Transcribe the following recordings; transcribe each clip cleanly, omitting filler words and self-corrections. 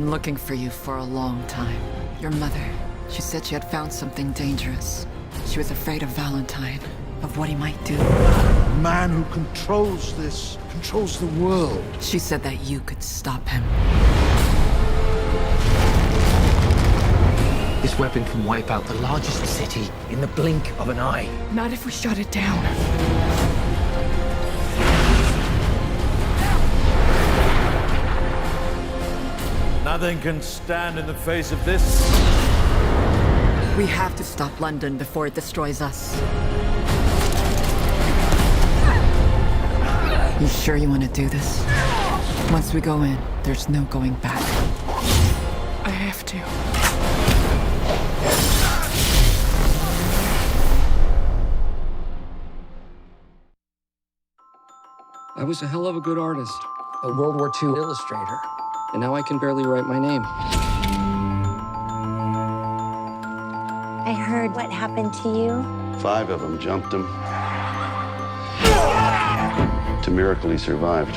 been looking for you for a long time. Your mother, she said she had found something dangerous. She was afraid of Valentine, of what he might do. The man who controls this, controls the world. She said that you could stop him. This weapon can wipe out the largest city in the blink of an eye. Not if we shut it down. Nothing can stand in the face of this. We have to stop London before it destroys us. You sure you want to do this? Once we go in, there's no going back. I have to. I was a hell of a good artist, a World War II illustrator, and now I can barely write my name. I heard what happened to you. 5 of them jumped him. It's a miracle he survived.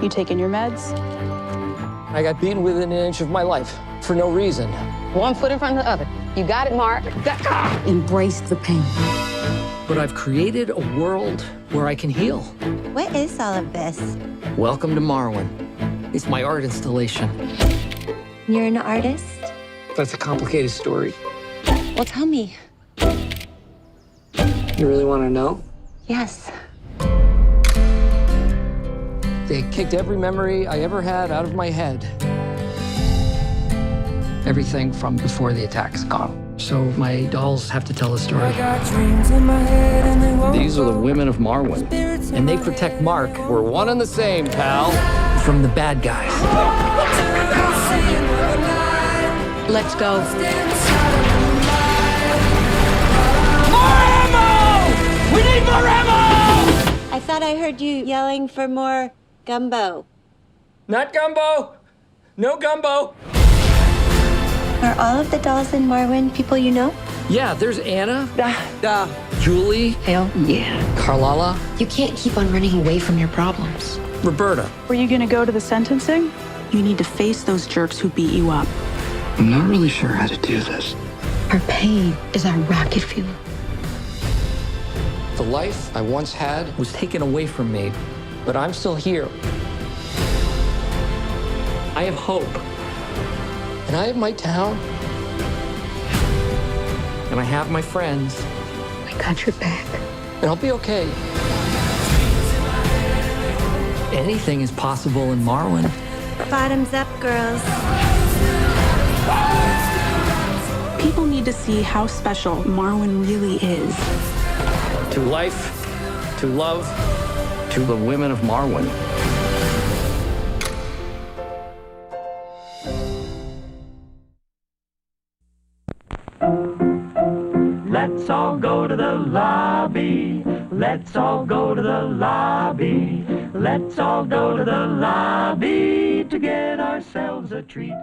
You taking your meds? I got beaten within an inch of my life for no reason. One foot in front of the other. You got it, Mark. Embrace the pain. But I've created a world where I can heal. What is all of this? Welcome to Marwen. It's my art installation. You're an artist? That's a complicated story. Well, tell me. You really want to know? Yes. They kicked every memory I ever had out of my head. Everything from before the attack's gone. So my dolls have to tell a story. These are the women of Marwen, and they protect Mark. We're one and the same, pal. From the bad guys. Let's go. More ammo! We need more ammo! I thought I heard you yelling for more gumbo. Not gumbo. No gumbo. Are all of the dolls in Marwen people you know? Yeah, there's Anna. Julie. Hell yeah. Carlala. You can't keep on running away from your problems. Roberta. Were you gonna go to the sentencing? You need to face those jerks who beat you up. I'm not really sure how to do this. Our pain is our rocket fuel. The life I once had was taken away from me, but I'm still here. I have hope. And I have my town. And I have my friends. We got your back. And I'll be okay. Anything is possible in Marwen. Bottoms up, girls. People need to see how special Marwen really is. To life, to love, to the women of Marwen. Let's all go to the lobby. Let's all go to the lobby. Let's all go to the lobby to get ourselves a treat.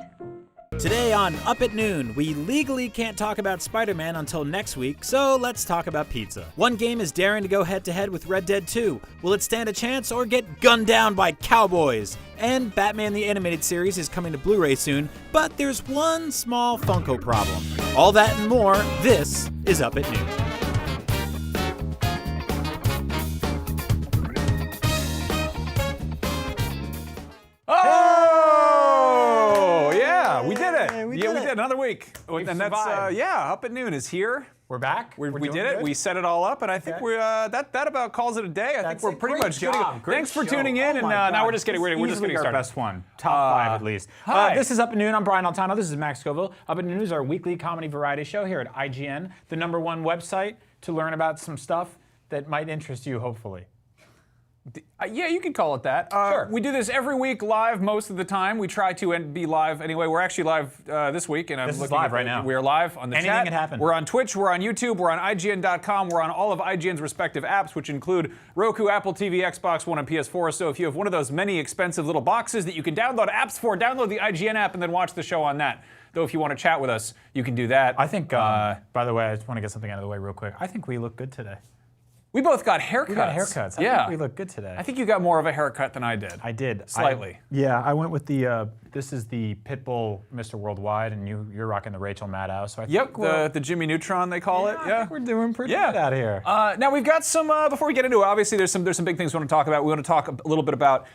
Today on Up at Noon, we legally can't talk about Spider-Man until next week, so let's talk about pizza. One game is daring to go head-to-head with Red Dead 2. Will it stand a chance or get gunned down by cowboys? And Batman the Animated Series is coming to Blu-ray soon, but there's one small Funko problem. All that and more, this is Up at Noon. Oh, yeah, we did it. We did another week. We've and that's survived. Up at Noon is here. We're back. We doing did it. good? We set it all up, and I think we're that about calls it a day. I think we're pretty Great much good. job. Great Thanks for show. tuning in, Oh and my now God. we're just getting This is we're just getting easily our started. best one. Top 5 at least. Hi. This is Up at Noon. I'm Brian Altano. This is Max Scoville. Up at Noon is our weekly comedy variety show here at IGN, the #1 website to learn about some stuff that might interest you, hopefully. Yeah, you could call it that. Sure. We do this every week live most of the time. We try to be live anyway. We're actually live this week, and I'm This is looking live at right now. We're live on the Anything chat. can happen. We're on Twitch. We're on YouTube. We're on IGN.com. We're on all of IGN's respective apps, which include Roku, Apple TV, Xbox One, and PS4. So if you have one of those many expensive little boxes that you can download apps for, download the IGN app and then watch the show on that. Though if you want to chat with us, you can do that. I think, by the way, I just want to get something out of the way real quick. I think we look good today. We both got haircuts. We got haircuts. I think we look good today. I think you got more of a haircut than I did. I did. Slightly. I went with the, this is the Pitbull Mr. Worldwide, and you're rocking the Rachel Maddow. So I think the Jimmy Neutron, they call it. I think we're doing pretty good out here. Now we've got some, before we get into it, obviously there's some big things we want to talk about. We want to talk a little bit about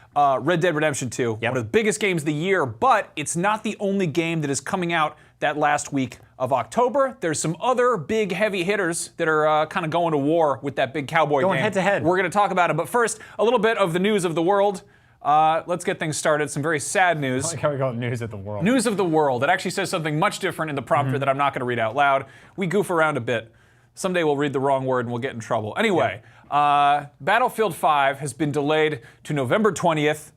Red Dead Redemption 2, one of the biggest games of the year, but it's not the only game that is coming out that last week of October. There's some other big heavy hitters that are kind of going to war with that big cowboy game. Going head to head. We're going to talk about it, but first, a little bit of the news of the world. Let's get things started. Some very sad news. I like how we call it news of the world. News of the world. It actually says something much different in the prompter that I'm not going to read out loud. We goof around a bit. Someday we'll read the wrong word and we'll get in trouble. Anyway, Battlefield 5 has been delayed to November 20th,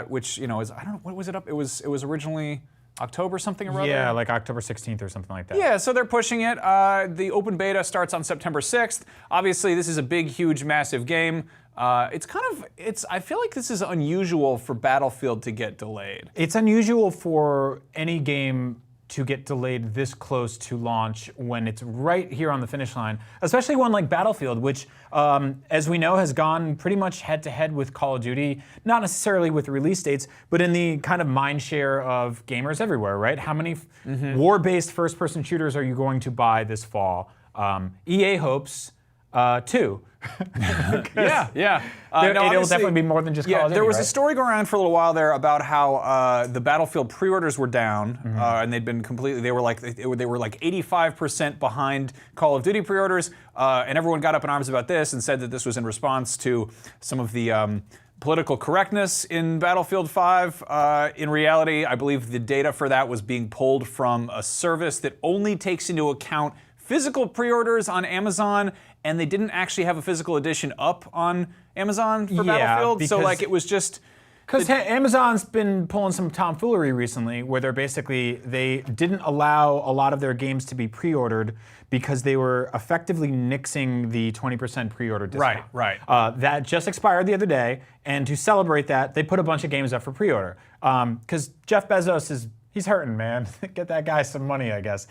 which, you know, is, I don't know, what was it up? It was originally October something or other? Yeah, like October 16th or something like that. Yeah, so they're pushing it. The open beta starts on September 6th. Obviously, this is a big, huge, massive game. I feel like this is unusual for Battlefield to get delayed. It's unusual for any game to get delayed this close to launch when it's right here on the finish line, especially one like Battlefield, which, as we know, has gone pretty much head-to-head with Call of Duty, not necessarily with release dates, but in the kind of mind share of gamers everywhere, right? How many war-based first-person shooters are you going to buy this fall? EA hopes 2. It'll definitely be more than just Call of Duty, there was right? a story going around for a little while there about how the Battlefield pre-orders were down, and they'd been completely. They were like 85% behind Call of Duty pre-orders, and everyone got up in arms about this and said that this was in response to some of the political correctness in Battlefield 5. In reality, I believe the data for that was being pulled from a service that only takes into account physical pre-orders on Amazon, and they didn't actually have a physical edition up on Amazon for Battlefield. So like it was just... Because Amazon's been pulling some tomfoolery recently where they didn't allow a lot of their games to be pre-ordered because they were effectively nixing the 20% pre-order discount. Right. That just expired the other day, and to celebrate that, they put a bunch of games up for pre-order. Because Jeff Bezos he's hurting, man. Get that guy some money, I guess.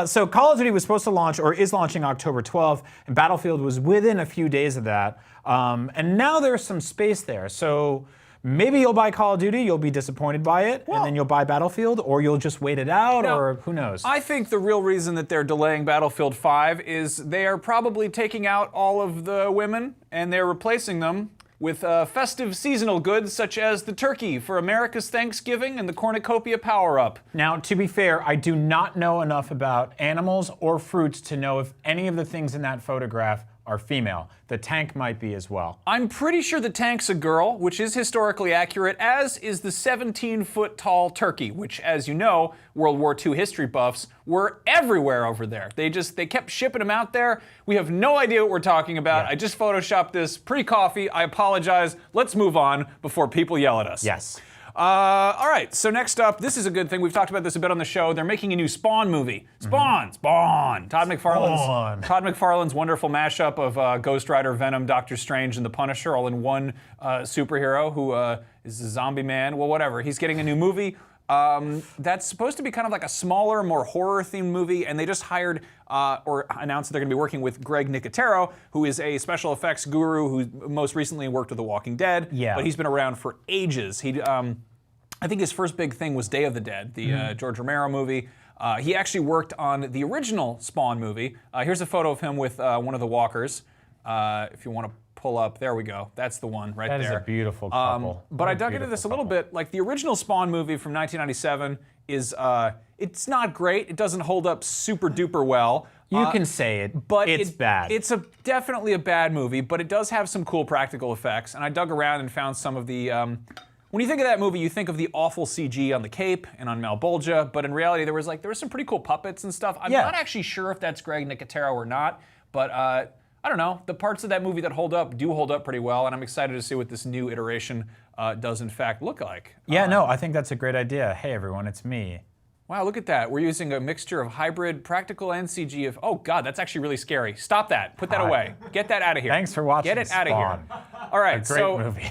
So Call of Duty was supposed to launch, or is launching October 12th, and Battlefield was within a few days of that. And now there's some space there. So maybe you'll buy Call of Duty, you'll be disappointed by it, and then you'll buy Battlefield, or you'll just wait it out, or who knows? I think the real reason that they're delaying Battlefield 5 is they are probably taking out all of the women, and they're replacing them with festive seasonal goods such as the turkey for America's Thanksgiving and the cornucopia power-up. Now, to be fair, I do not know enough about animals or fruits to know if any of the things in that photograph are female. The tank might be as well. I'm pretty sure the tank's a girl, which is historically accurate, as is the 17-foot-tall turkey, which, as you know, World War II history buffs were everywhere over there. They kept shipping them out there. We have no idea what we're talking about. I just photoshopped this pre-coffee. I apologize. Let's move on before people yell at us. Yes. All right, so next up, this is a good thing. We've talked about this a bit on the show. They're making a new Spawn movie. Spawn! Todd McFarlane's wonderful mashup of Ghost Rider, Venom, Doctor Strange, and the Punisher all in one superhero who is a zombie man. Well, whatever. He's getting a new movie. That's supposed to be kind of like a smaller, more horror-themed movie, and they just hired or announced that they're going to be working with Greg Nicotero, who is a special effects guru who most recently worked with The Walking Dead. Yeah. But he's been around for ages. I think his first big thing was Day of the Dead, the George Romero movie. He actually worked on the original Spawn movie. Here's a photo of him with one of the walkers. If you want to pull up, there we go. That's the one right there. That is a beautiful couple. But I dug into this a little bit. Like the original Spawn movie from 1997 is, it's not great. It doesn't hold up super duper well. You can say it, but it's bad. It's definitely a bad movie, but it does have some cool practical effects. And I dug around and found some of the, when you think of that movie, you think of the awful CG on the cape and on Malbolgia, but in reality there was some pretty cool puppets and stuff. I'm not actually sure if that's Greg Nicotero or not, but I don't know. The parts of that movie that hold up do hold up pretty well, and I'm excited to see what this new iteration does in fact look like. Yeah, no, I think that's a great idea. Hey everyone, it's me. Wow, look at that. We're using a mixture of hybrid, practical, and CG. Oh God, that's actually really scary. Stop that. Put that away. Get that out of here. Thanks for watching Get it out of here. All right, a great movie.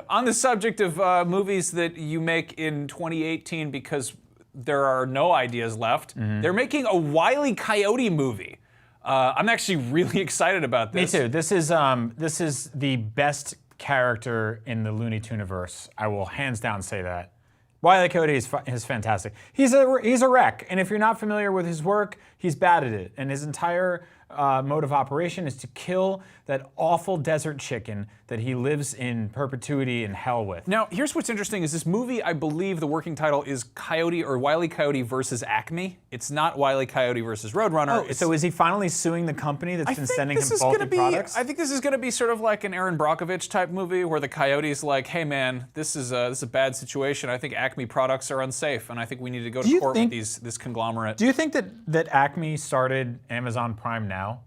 On the subject of movies that you make in 2018 because there are no ideas left, they're making a Wily Coyote movie. I'm actually really excited about this. Me too. This is the best character in the Looney Tuneverse. I will hands down say that. Wily Coyote is fantastic. He's a wreck, and if you're not familiar with his work, he's bad at it. And his entire mode of operation is to kill that awful desert chicken that he lives in perpetuity in hell with. Now, here's what's interesting is this movie, I believe the working title is Coyote or Wily Coyote versus Acme. It's not Wily Coyote versus Roadrunner. Oh, so is he finally suing the company that's been sending him faulty products? I think this is going to be sort of like an Aaron Brockovich type movie where the Coyote's like, hey man, this is a bad situation. I think Acme products are unsafe, and I think we need to go to court with this conglomerate. Do you think that Acme started Amazon Prime Now?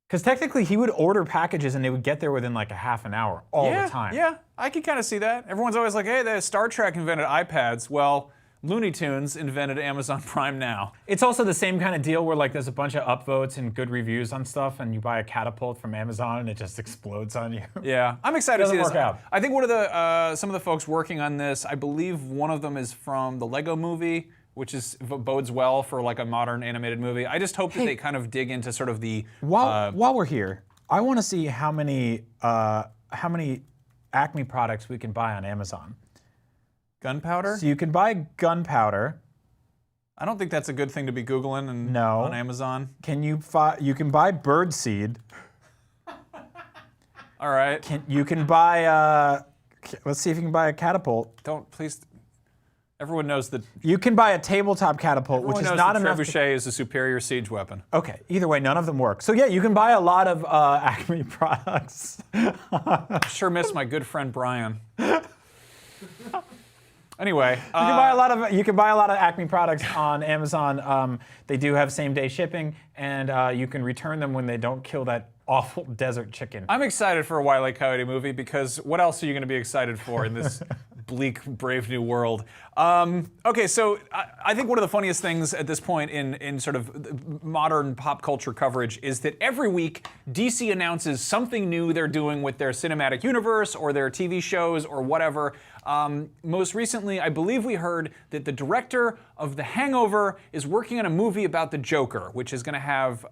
Because technically, he would order packages and they would get there within like a half an hour all the time. Yeah, I can kind of see that. Everyone's always like, hey, Star Trek invented iPads. Well, Looney Tunes invented Amazon Prime Now. It's also the same kind of deal where like there's a bunch of upvotes and good reviews on stuff, and you buy a catapult from Amazon and it just explodes on you. Yeah, I'm excited to see this. Doesn't work out. I think one of the some of the folks working on this, I believe one of them is from the Lego Movie, which bodes well for like a modern animated movie. I just hope that they kind of dig into sort of the. While we're here, I want to see how many Acme products we can buy on Amazon. Gunpowder? So you can buy gunpowder. I don't think that's a good thing to be Googling on Amazon. You can buy birdseed. All right. You can buy. Let's see if you can buy a catapult. Don't please. Everyone knows that. You can buy a tabletop catapult, which is not enough. Trebuchet is a superior siege weapon. Okay. Either way, none of them work. So yeah, you can buy a lot of Acme products. Sure miss my good friend Brian. Anyway, you can buy a lot of Acme products on Amazon. They do have same-day shipping, and you can return them when they don't kill that awful desert chicken. I'm excited for a Wile E. Coyote movie because what else are you going to be excited for in this bleak, brave new world? Okay, so I think one of the funniest things at this point in sort of modern pop culture coverage is that every week DC announces something new they're doing with their cinematic universe or their TV shows or whatever. Most recently, I believe we heard that the director of The Hangover is working on a movie about the Joker, which is going to have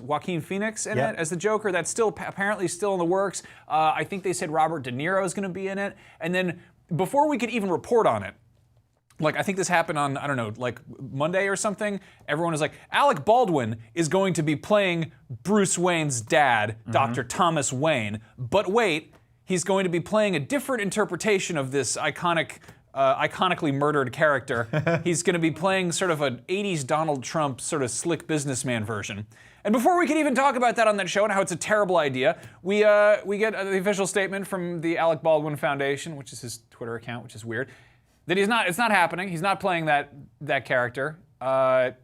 Joaquin Phoenix in it as the Joker. That's still apparently still in the works. I think they said Robert De Niro is going to be in it. And then before we could even report on it, like I think this happened on, I don't know, like Monday or something, everyone was like, Alec Baldwin is going to be playing Bruce Wayne's dad, Dr. Thomas Wayne. But wait, he's going to be playing a different interpretation of this iconically murdered character. He's going to be playing sort of an 80s Donald Trump sort of slick businessman version. And before we could even talk about that on that show and how it's a terrible idea, we get the official statement from the Alec Baldwin Foundation, which is his Twitter account, which is weird, that it's not happening. He's not playing that character.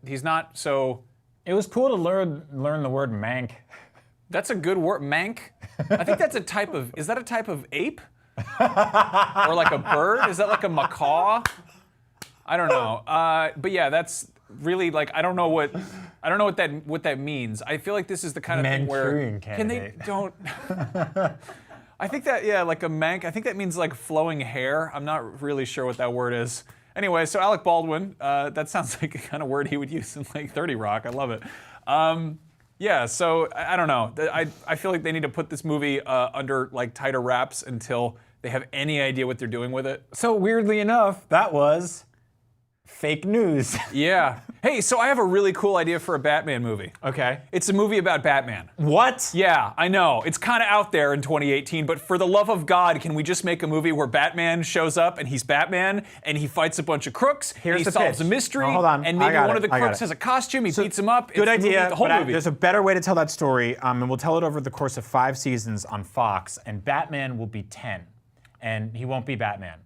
He's not, so. It was cool to learn the word mank. That's a good word, mank. I think that's is that a type of ape? Or like a bird? Is that like a macaw? I don't know. But yeah, that's really like, I don't know what that means. I feel like this is the kind of thing where, can they don't, I think that, yeah, like a mank, I think that means like flowing hair. I'm not really sure what that word is. Anyway, so Alec Baldwin, that sounds like a kind of word he would use in like 30 Rock. I love it. Yeah, so I don't know. I feel like they need to put this movie under like tighter wraps until they have any idea what they're doing with it. So weirdly enough, that was fake news. Yeah. Hey, so I have a really cool idea for a Batman movie. Okay. It's a movie about Batman. What? Yeah, I know. It's kind of out there in 2018, but for the love of God, can we just make a movie where Batman shows up and he's Batman and he fights a bunch of crooks and he solves a mystery hold on. and maybe one of the crooks has a costume, he beats him up. Good idea, the whole movie. There's a better way to tell that story, and we'll tell it over the course of 5 seasons on Fox, and Batman will be 10, and he won't be Batman.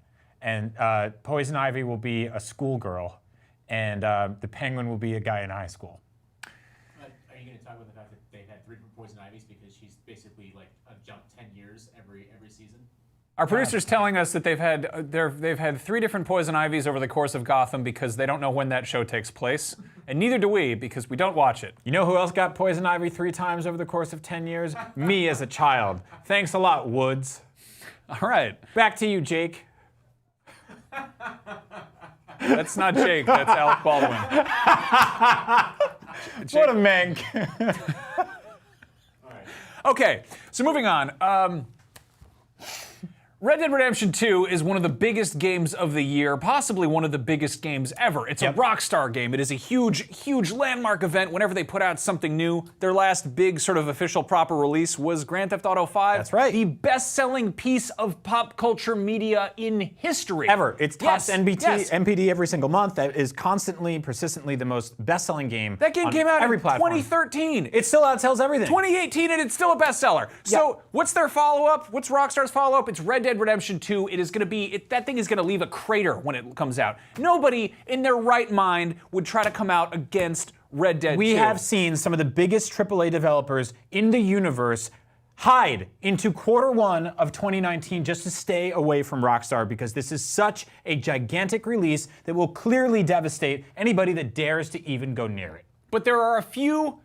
And Poison Ivy will be a schoolgirl, and the Penguin will be a guy in high school. Are you going to talk about the fact that they've had 3 different Poison Ivies because she's basically like a jump 10 years every season? Our producer's telling us that they've had 3 different Poison Ivies over the course of Gotham because they don't know when that show takes place, and neither do we because we don't watch it. You know who else got Poison Ivy 3 times over the course of 10 years? Me as a child. Thanks a lot, Woods. All right. Back to you, Jake. That's not Jake, that's Alec Baldwin. What a mank. Okay, so moving on. Red Dead Redemption 2 is one of the biggest games of the year, possibly one of the biggest games ever. It's a Rockstar game. It is a huge, huge landmark event whenever they put out something new. Their last big sort of official proper release was Grand Theft Auto 5. That's right. The best-selling piece of pop culture media in history. Ever. It's tops NPD every single month. That is constantly, persistently the most best-selling game. That game came out every in platform. 2013. It still outsells everything. 2018 and it's still a bestseller. So what's their follow-up? What's Rockstar's follow-up? It's Red Dead Redemption 2. It is going to be, that thing is going to leave a crater when it comes out. Nobody in their right mind would try to come out against Red Dead 2. We have seen some of the biggest AAA developers in the universe hide into Q1 of 2019 just to stay away from Rockstar because this is such a gigantic release that will clearly devastate anybody that dares to even go near it. But there are a few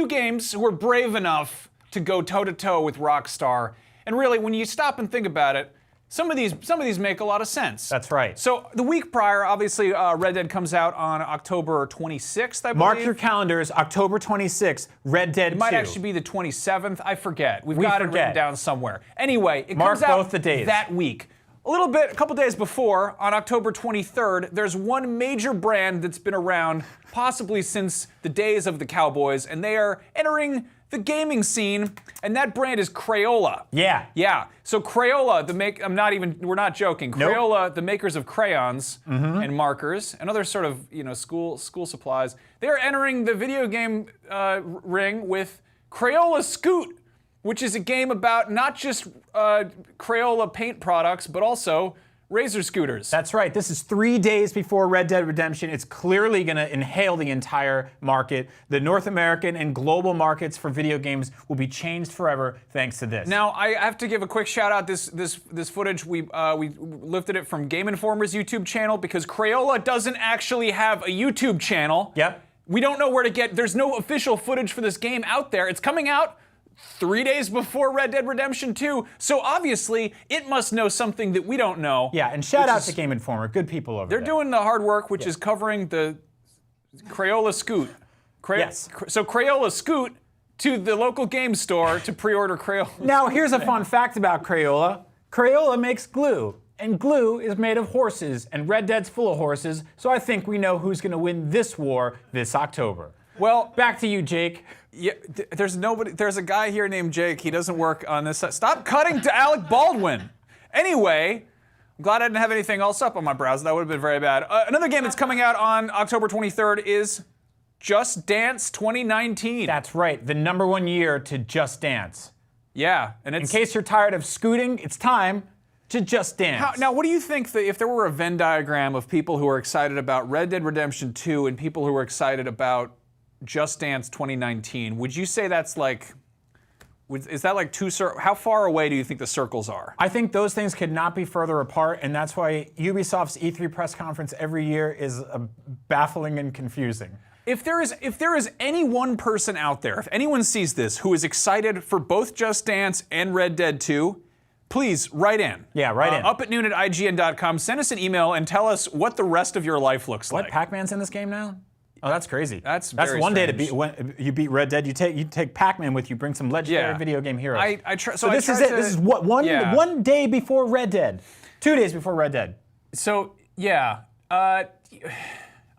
games who are brave enough to go toe-to-toe with Rockstar. And really, when you stop and think about it, some of these make a lot of sense. That's right. So the week prior, obviously, Red Dead comes out on October 26th, I believe. Mark your calendars, October 26th, Red Dead 2. It might actually be the 27th. I forget. We've got it written down somewhere. Anyway, it Mark comes out both the days. that week. A couple days before, on October 23rd, there's one major brand that's been around possibly since the days of the Cowboys, and they are entering the gaming scene, and that brand is Crayola. Yeah. Yeah. So Crayola, we're not joking. Nope. Crayola, the makers of crayons and markers and other sort of, school supplies, they're entering the video game ring with Crayola Scoot, which is a game about not just Crayola paint products, but also razor scooters. That's right. This is 3 days before Red Dead Redemption. It's clearly going to inhale the entire market. The North American and global markets for video games will be changed forever thanks to this. Now, I have to give a quick shout out. This footage, we lifted it from Game Informer's YouTube channel because Crayola doesn't actually have a YouTube channel. Yep. We don't know where to get, there's no official footage for this game out there. It's coming out 3 days before Red Dead Redemption 2, so obviously it must know something that we don't know. Yeah, and shout out to Game Informer, good people over there. They're doing the hard work, which is covering the Crayola Scoot. Yes. So Crayola Scoot to the local game store to pre-order Crayola. Now here's a fun fact about Crayola. Crayola makes glue, and glue is made of horses, and Red Dead's full of horses, so I think we know who's gonna win this war this October. Well, back to you, Jake. Yeah, there's a guy here named Jake. He doesn't work on this side. Stop cutting to Alec Baldwin. Anyway, I'm glad I didn't have anything else up on my browser. That would have been very bad. Another game that's coming out on October 23rd is Just Dance 2019. That's right, the #1 year to Just Dance. Yeah, and it's... In case you're tired of scooting, it's time to Just Dance. Now, what do you think if there were a Venn diagram of people who are excited about Red Dead Redemption 2 and people who are excited about Just Dance 2019, would you say that's like, is that like how far away do you think the circles are? I think those things could not be further apart, and that's why Ubisoft's E3 press conference every year is baffling and confusing. If there is any one person out there, if anyone sees this who is excited for both Just Dance and Red Dead 2, please write in. Yeah, write in. Up at noon at IGN.com, send us an email and tell us what the rest of your life looks like. What, Pac-Man's in this game now? Oh, that's crazy. That's one strange. day to beat. When you beat Red Dead, you take Pac-Man with you. Bring some legendary video game heroes. So this is it. This is what one day before Red Dead, 2 days before Red Dead. So yeah, I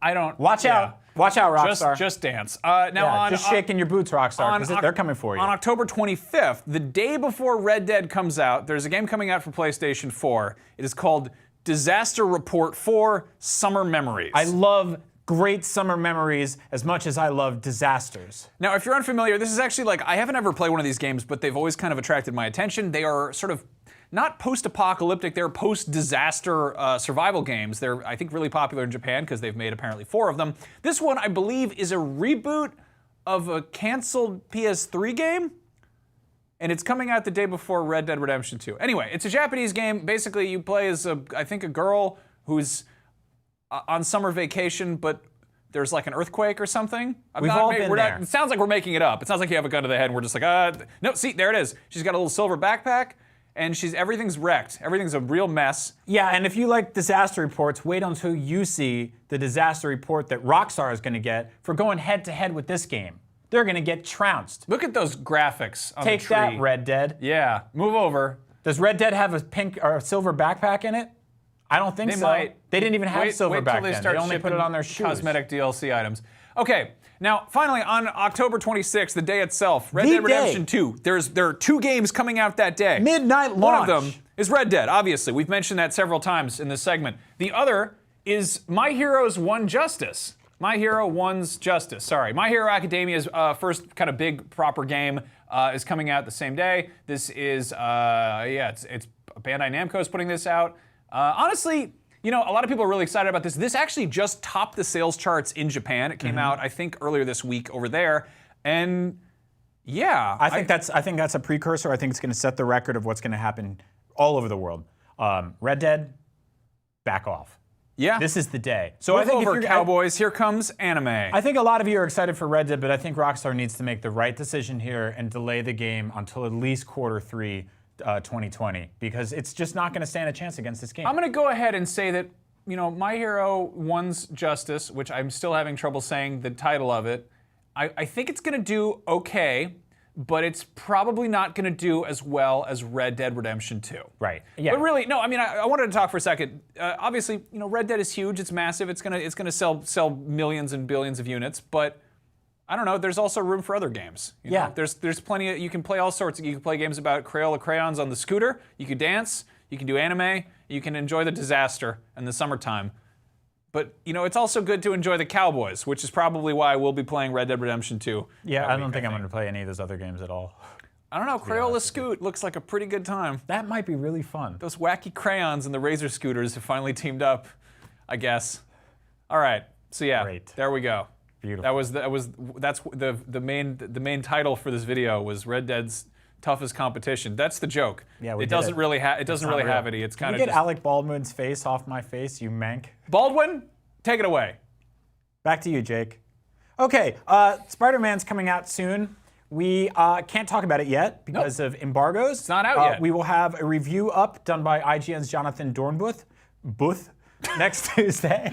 don't. Watch out. Watch out, Rockstar. Just Dance. Just shaking your boots, Rockstar, because they're coming for you. On October 25th, the day before Red Dead comes out, there's a game coming out for PlayStation 4. It is called Disaster Report 4: Summer Memories. I love great summer memories as much as I love disasters. Now, if you're unfamiliar, this is actually I haven't ever played one of these games, but they've always kind of attracted my attention. They are sort of not post-apocalyptic, they're post-disaster survival games. They're, I think, really popular in Japan because they've made apparently 4 of them. This one, I believe, is a reboot of a canceled PS3 game, and it's coming out the day before Red Dead Redemption 2. Anyway, it's a Japanese game. Basically, you play as, I think, a girl who's on summer vacation, but there's like an earthquake or something. We've all been there. It sounds like we're making it up. It sounds like you have a gun to the head and we're just like, no, see, there it is. She's got a little silver backpack, and everything's wrecked. Everything's a real mess. Yeah, and if you like disaster reports, wait until you see the disaster report that Rockstar is going to get for going head-to-head with this game. They're going to get trounced. Look at those graphics on Take the tree. that, Red Dead. Yeah, move over. Does Red Dead have a pink or a silver backpack in it? I don't think They so. might. They didn't even have silver wait back till they then. start They only put it shipping on their shoes. Cosmetic DLC items. Okay, now finally on October 26th, the day itself, Red Dead Redemption 2. There are 2 games coming out that day. Midnight launch. One of them is Red Dead, obviously. We've mentioned that several times in this segment. The other is My Hero's One Justice. My Hero One's Justice, sorry. My Hero Academia's first kind of big proper game is coming out the same day. This is, it's Bandai Namco is putting this out. Honestly, a lot of people are really excited about this. This actually just topped the sales charts in Japan. It came out, I think, earlier this week over there. And yeah. I think that's a precursor. I think it's going to set the record of what's going to happen all over the world. Red Dead, back off. Yeah. This is the day. So Move I think over, cowboys. Here comes anime. I think a lot of you are excited for Red Dead, but I think Rockstar needs to make the right decision here and delay the game until at least Q3 2020, because it's just not going to stand a chance against this game. I'm going to go ahead and say that, My Hero One's Justice, which I'm still having trouble saying the title of it, I think it's going to do okay, but it's probably not going to do as well as Red Dead Redemption 2. Right. Yeah. But really, no. I mean, I wanted to talk for a second. Obviously, Red Dead is huge. It's massive. It's gonna sell millions and billions of units. But I don't know. There's also room for other games. You know? There's plenty. You can play all sorts. You can play games about Crayola crayons on the scooter. You can dance. You can do anime. You can enjoy the disaster and the summertime. But, it's also good to enjoy the cowboys, which is probably why we'll be playing Red Dead Redemption 2. Yeah, I don't think I'm going to play any of those other games at all. I don't know, Crayola Scoot looks like a pretty good time. That might be really fun. Those wacky crayons and the Razor scooters have finally teamed up, I guess. All right, so yeah, there we go. Beautiful. That's the main title for this video was Red Dead's toughest competition. That's the joke. Yeah, it doesn't really have any. It's kind of get Alec Baldwin's face off my face, you mank. Baldwin, take it away. Back to you, Jake. Okay, Spider-Man's coming out soon. We can't talk about it yet because of embargoes. It's not out yet. We will have a review up done by IGN's Jonathan Dornbush next Tuesday.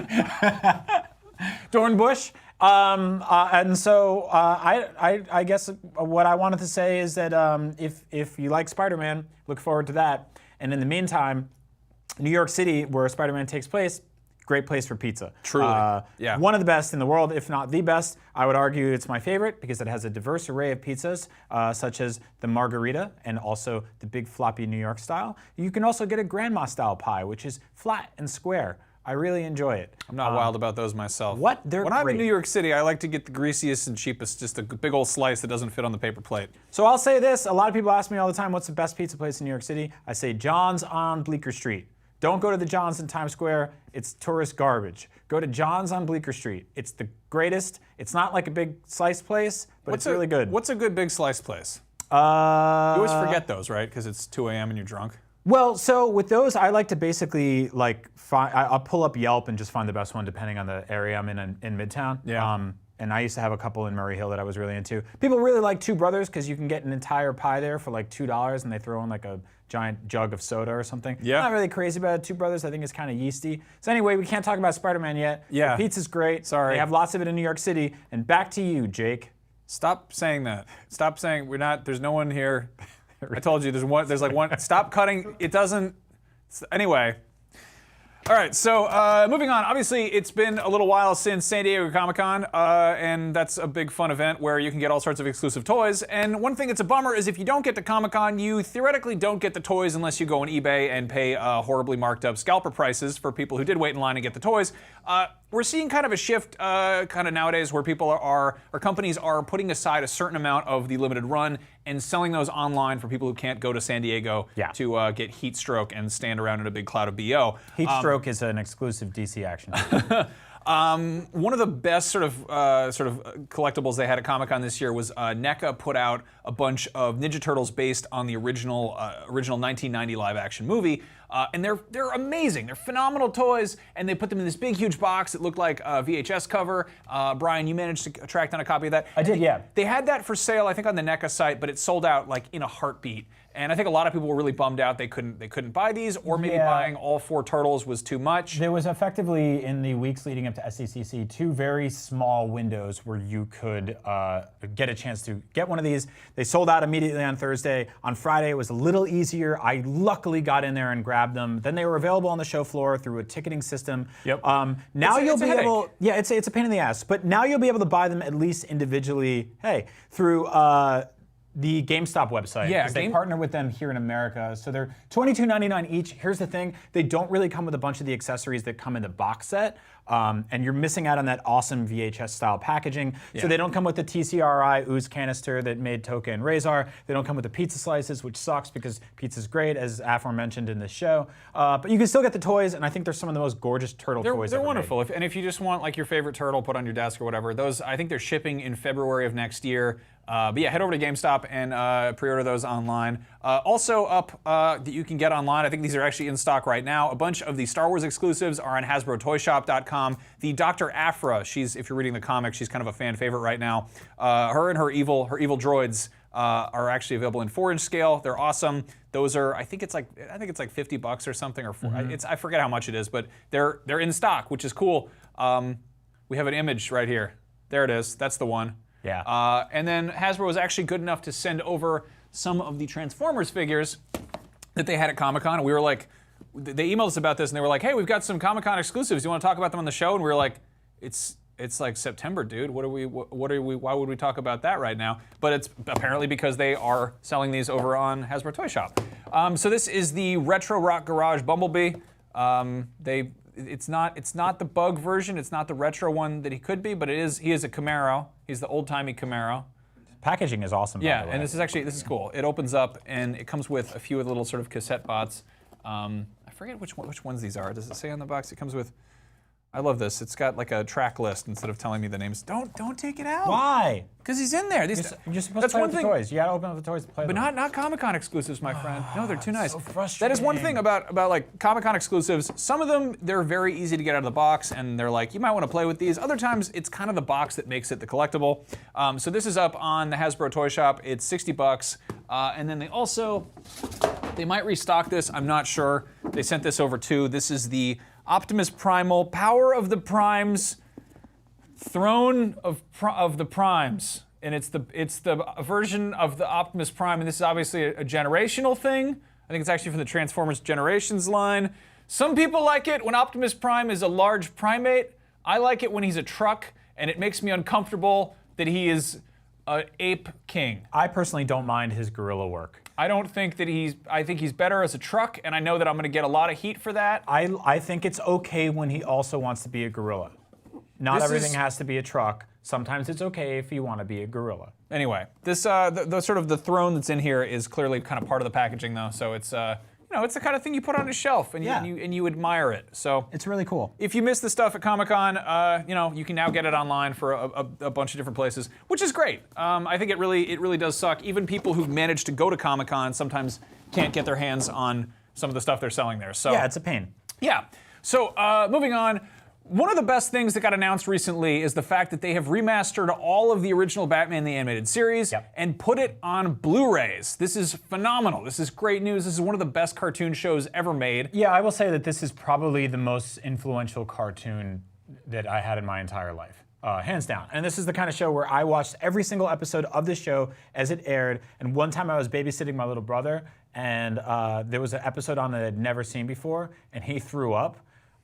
Dornbush. And so I guess what I wanted to say is that if you like Spider-Man, look forward to that. And in the meantime, New York City, where Spider-Man takes place, great place for pizza. Truly, yeah. One of the best in the world, if not the best. I would argue it's my favorite because it has a diverse array of pizzas, such as the margarita and also the big floppy New York style. You can also get a grandma style pie, which is flat and square. I really enjoy it. I'm not wild about those myself. What? They're When I'm in great. New York City, I like to get the greasiest and cheapest, just a big old slice that doesn't fit on the paper plate. So I'll say this, a lot of people ask me all the time, what's the best pizza place in New York City? I say John's on Bleecker Street. Don't go to the John's in Times Square, it's tourist garbage. Go to John's on Bleecker Street. It's the greatest. It's not like a big slice place, but it's really good. What's a good big slice place? You always forget those, right? Because it's 2 a.m. and you're drunk. Well, so with those, I like to basically I'll pull up Yelp and just find the best one depending on the area I'm in Midtown. Yeah. And I used to have a couple in Murray Hill that I was really into. People really like Two Brothers because you can get an entire pie there for like $2 and they throw in like a giant jug of soda or something. Yeah. I'm not really crazy about it. Two Brothers, I think it's kind of yeasty. So anyway, we can't talk about Spider-Man yet. Yeah. The pizza's great. Sorry. They have lots of it in New York City. And back to you, Jake. Stop saying that. Stop saying there's no one here. I told you there's like one. Stop cutting. It doesn't. Anyway. All right, so moving on. Obviously, it's been a little while since San Diego Comic-Con, and that's a big fun event where you can get all sorts of exclusive toys. And one thing that's a bummer is if you don't get to Comic-Con, you theoretically don't get the toys unless you go on eBay and pay horribly marked up scalper prices for people who did wait in line to get the toys. We're seeing kind of a shift kind of nowadays where people or companies are putting aside a certain amount of the limited run and selling those online for people who can't go to San Diego to get heat stroke and stand around in a big cloud of BO. Heat stroke is an exclusive DC action. One of the best sort of collectibles they had at Comic-Con this year was NECA put out a bunch of Ninja Turtles based on the original 1990 live-action movie, and they're amazing. They're phenomenal toys, and they put them in this big, huge box that looked like a VHS cover. Brian, you managed to track down a copy of that. I did, yeah. They had that for sale, I think, on the NECA site, but it sold out like in a heartbeat. And I think a lot of people were really bummed out they couldn't buy these, or maybe buying all 4 turtles was too much. There was effectively, in the weeks leading up to SCCC, 2 very small windows where you could get a chance to get one of these. They sold out immediately on Thursday. On Friday, it was a little easier. I luckily got in there and grabbed them. Then they were available on the show floor through a ticketing system. Yep. Now you'll be headache. able, it's a pain in the ass, but now you'll be able to buy them at least individually, through the GameStop website. Yeah, they partner with them here in America. So they're $22.99 each. Here's the thing, they don't really come with a bunch of the accessories that come in the box set. And you're missing out on that awesome VHS style packaging. So they don't come with the TCRI ooze canister that made Toka and Razor. They don't come with the pizza slices, which sucks because pizza's great, as aforementioned in this show. But you can still get the toys, and I think they're some of the most gorgeous turtle toys They're ever wonderful. made. And if you just want like your favorite turtle put on your desk or whatever, those, I think they're shipping in February of next year. But yeah, head over to GameStop and pre-order those online. Also up that you can get online, I think these are actually in stock right now. A bunch of the Star Wars exclusives are on HasbroToyShop.com. The Dr. Aphra, if you're reading the comics, she's kind of a fan favorite right now. Her and her evil droids are actually available in 4-inch scale. They're awesome. Those are, I think it's like $50 or something, or I forget how much it is, but they're in stock, which is cool. We have an image right here. There it is. That's the one. Yeah. And then Hasbro was actually good enough to send over some of the Transformers figures that they had at Comic-Con, and we were like, they emailed us about this, and they were like, hey, we've got some Comic-Con exclusives. You want to talk about them on the show? And we were like, it's like September, dude. Why would we talk about that right now? But it's apparently because they are selling these over on Hasbro Toy Shop. So this is the Retro Rock Garage Bumblebee. It's not the bug version. It's not the retro one that he could be, but he is a Camaro. He's the old-timey Camaro. Packaging is awesome. Yeah, by the way. and this is cool. It opens up and it comes with a few of the little sort of cassette bots. I forget which ones these are. Does it say on the box? It comes with. I love this. It's got like a track list instead of telling me the names. Don't take it out. Why? Because he's in there. You're supposed to play with the toys. You gotta open up the toys to play with them. Not Comic-Con exclusives, my friend. No, they're too nice. So frustrating. That is one thing about like Comic-Con exclusives. Some of them, they're very easy to get out of the box, and they're like, you might want to play with these. Other times, it's kind of the box that makes it the collectible. So this is up on the Hasbro Toy Shop. It's $60. And then they might restock this. I'm not sure. They sent this over too. This is the Optimus Primal, Power of the Primes, Throne of the Primes. And it's the version of the Optimus Prime, and this is obviously a generational thing. I think it's actually from the Transformers Generations line. Some people like it when Optimus Prime is a large primate. I like it when he's a truck, and it makes me uncomfortable that he is an ape king. I personally don't mind his gorilla work. I don't think that I think he's better as a truck, and I know that I'm gonna get a lot of heat for that. I think it's okay when he also wants to be a gorilla. Not everything has to be a truck. Sometimes it's okay if you want to be a gorilla. Anyway, this the sort of the throne that's in here is clearly kind of part of the packaging though, so it's it's the kind of thing you put on a shelf and you admire it. So it's really cool. If you missed the stuff at Comic-Con, you can now get it online for a bunch of different places, which is great. I think it really does suck. Even people who manage to go to Comic-Con sometimes can't get their hands on some of the stuff they're selling there. So yeah, it's a pain. Yeah. So moving on. One of the best things that got announced recently is the fact that they have remastered all of the original Batman the Animated Series and put it on Blu-rays. This is phenomenal. This is great news. This is one of the best cartoon shows ever made. Yeah, I will say that this is probably the most influential cartoon that I had in my entire life. Hands down. And this is the kind of show where I watched every single episode of the show as it aired. And one time I was babysitting my little brother, and there was an episode on that I'd never seen before, and he threw up.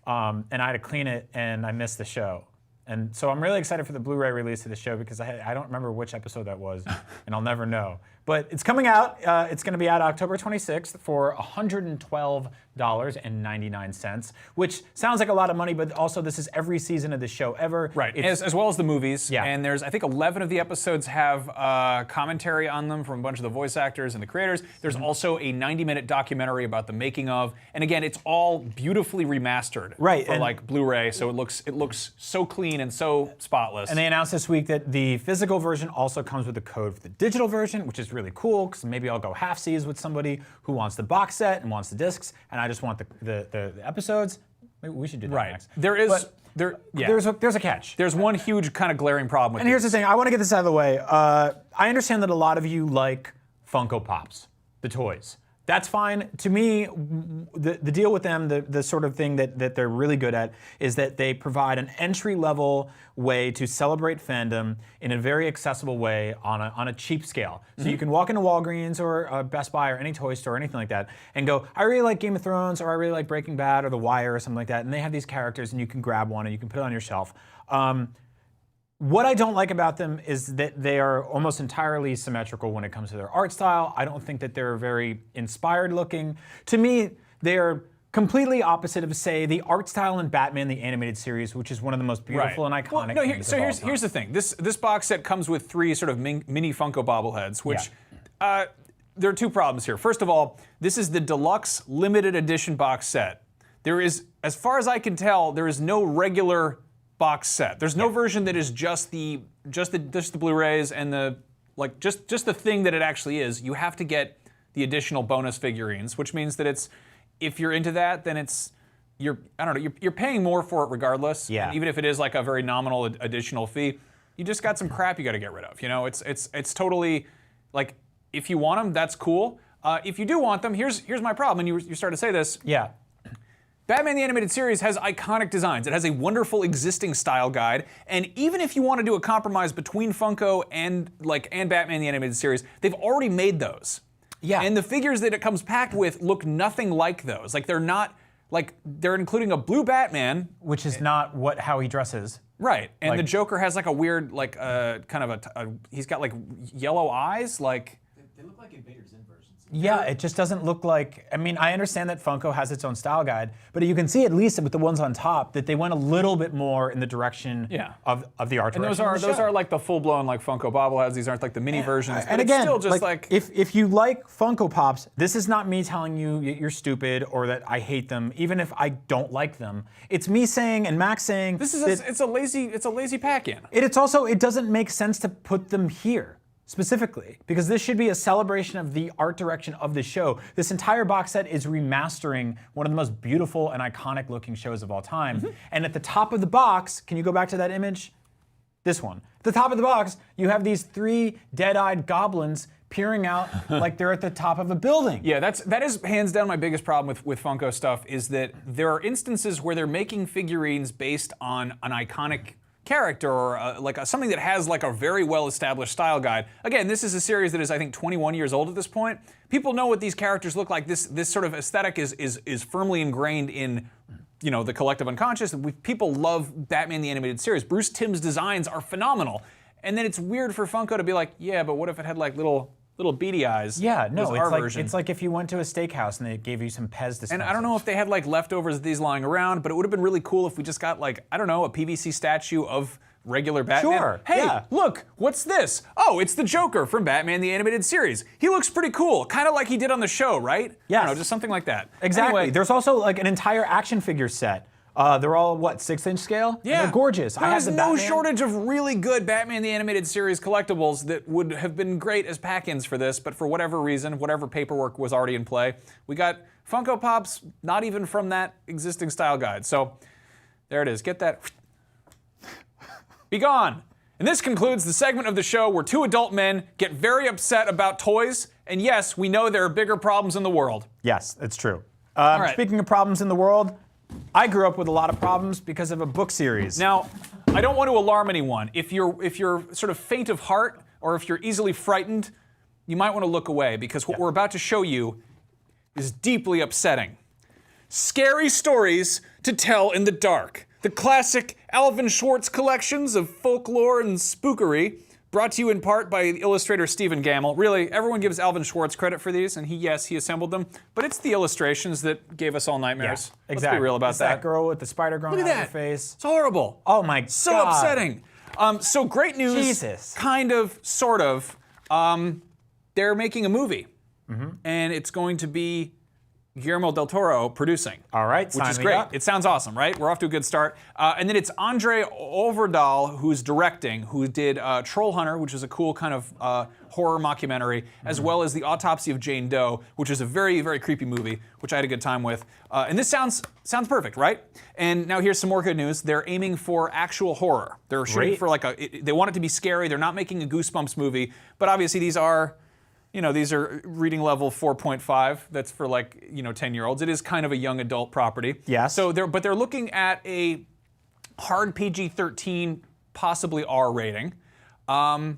And I had to clean it, and I missed the show. And so I'm really excited for the Blu-ray release of the show because I don't remember which episode that was, and I'll never know. But it's coming out. It's going to be out October 26th for $112.99, which sounds like a lot of money, but also this is every season of the show ever. Right, as well as the movies. Yeah. And there's, I think 11 of the episodes have commentary on them from a bunch of the voice actors and the creators. There's also a 90-minute documentary about the making of, and again, it's all beautifully remastered for like Blu-ray, so it looks so clean and so spotless. And they announced this week that the physical version also comes with a code for the digital version, which is really cool, because maybe I'll go half-seas with somebody who wants the box set and wants the discs, and I just want the episodes. Maybe we should do that next. There's a catch. There's one huge kind of glaring problem with And here's the thing, I want to get this out of the way. I understand that a lot of you like Funko Pops. the toys. That's fine. To me, the deal with them, the sort of thing that they're really good at is that they provide an entry-level way to celebrate fandom in a very accessible way on a cheap scale. So you can walk into Walgreens or Best Buy or any toy store or anything like that and go, I really like Game of Thrones or I really like Breaking Bad or The Wire or something like that, and they have these characters and you can grab one and you can put it on your shelf. What I don't like about them is that they are almost entirely symmetrical when it comes to their art style. I don't think that they're very inspired looking. To me, they are completely opposite of, say, the art style in Batman the Animated Series, which is one of the most beautiful and iconic things of all time. Here's the thing. This box set comes with 3 sort of mini Funko bobbleheads, which there are 2 problems here. First of all, this is the deluxe limited edition box set. There is, as far as I can tell, there is no regular box set. There's no version that is just the Blu-rays and the just the thing that it actually is. You have to get the additional bonus figurines, which means that it's, if you're into that, then you're paying more for it regardless. Yeah. And even if it is like a very nominal additional fee, you just got some crap you got to get rid of. You know, it's totally like, if you want them, that's cool. If you do want them, here's my problem. And you started to say this. Yeah. Batman the Animated Series has iconic designs. It has a wonderful existing style guide, and even if you want to do a compromise between Funko and Batman the Animated Series, they've already made those. Yeah. And the figures that it comes packed with look nothing like those. Like they're not, like they're including a blue Batman, which is not how he dresses. Right. And the Joker has like a weird, like kind of he's got like yellow eyes, like. They look like Invader Zim versions. Yeah, it just doesn't look like, I mean, I understand that Funko has its own style guide, but you can see at least with the ones on top that they went a little bit more in the direction of the art and direction. And those are like the full-blown like Funko bobbleheads. These aren't like the mini versions. And again, it's still just if you like Funko Pops, this is not me telling you you're stupid or that I hate them, even if I don't like them. It's me saying and Max saying this is it's a lazy pack-in. It's also, it doesn't make sense to put them here specifically, because this should be a celebration of the art direction of the show. This entire box set is remastering one of the most beautiful and iconic looking shows of all time. And at the top of the box, can you go back to that image? This one. At the top of the box, you have these 3 dead-eyed goblins peering out like they're at the top of a building. Yeah, that is hands down my biggest problem with Funko stuff, is that there are instances where they're making figurines based on an iconic character or something that has like a very well-established style guide. Again, this is a series that is, I think, 21 years old at this point. People know what these characters look like. This sort of aesthetic is firmly ingrained in, you know, the collective unconscious. People love Batman the Animated Series. Bruce Timm's designs are phenomenal. And then it's weird for Funko to be like, yeah, but what if it had like little beady eyes? Yeah, no, it's like if you went to a steakhouse and they gave you some Pez dispensers. And I don't know if they had like leftovers of these lying around, but it would have been really cool if we just got like, I don't know, a PVC statue of regular Batman. Sure, hey, yeah. Look, what's this? Oh, it's the Joker from Batman the Animated Series. He looks pretty cool, kind of like he did on the show, right? Yeah. I don't know, just something like that. Exactly. Anyway, there's also like an entire action figure set. They're all, what, 6-inch scale? Yeah. And they're gorgeous. There's no shortage of really good Batman the Animated Series collectibles that would have been great as pack-ins for this, but for whatever reason, whatever paperwork was already in play, we got Funko Pops not even from that existing style guide. So there it is. Get that. Be gone. And this concludes the segment of the show where 2 adult men get very upset about toys, and yes, we know there are bigger problems in the world. Yes, it's true. right. Speaking of problems in the world, I grew up with a lot of problems because of a book series. Now, I don't want to alarm anyone. If you're sort of faint of heart, or if you're easily frightened, you might want to look away, because what we're about to show you is deeply upsetting. Scary stories to tell in the dark. The classic Alvin Schwartz collections of folklore and spookery, brought to you in part by illustrator Stephen Gamble. Really, everyone gives Alvin Schwartz credit for these, and he assembled them, but it's the illustrations that gave us all nightmares. Yeah, exactly. Let's be real about it's that girl with the spider growing out of her face. It's horrible. Oh my God. So upsetting. So great news. Jesus. Kind of, sort of. They're making a movie, and it's going to be Guillermo del Toro producing. All right, which is great. Up. It sounds awesome, right? We're off to a good start. And then it's Andre Overdahl who's directing, who did Troll Hunter, which is a cool kind of horror mockumentary, as well as The Autopsy of Jane Doe, which is a very, very creepy movie, which I had a good time with. And this sounds perfect, right? And now here's some more good news. They're aiming for actual horror. They're shooting for like they want it to be scary. They're not making a Goosebumps movie, but obviously these are you know, these are reading level 4.5. That's for like, you know, 10-year-olds. It is kind of a young adult property. Yes. So they're looking at a hard PG-13, possibly R rating. Now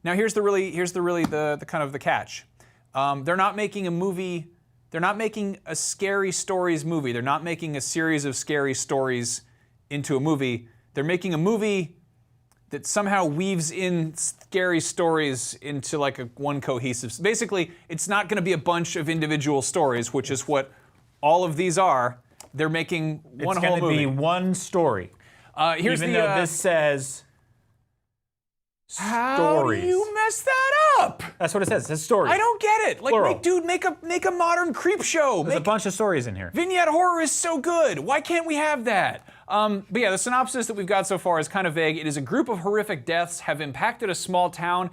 here's the kind of the catch. They're not making a movie. They're not making a scary stories movie. They're not making a series of scary stories into a movie. They're making a movie that somehow weaves in scary stories into like one cohesive. Basically, it's not going to be a bunch of individual stories, which is what all of these are. They're making one whole movie. It's going to be one story. Even though this says stories. How do you mess that up? That's what it says. It says stories. I don't get it. Like, Plural. make a modern creep show. There's a bunch of stories in here. Vignette horror is so good. Why can't we have that? But yeah, the synopsis that we've got so far is kind of vague. It is a group of horrific deaths have impacted a small town,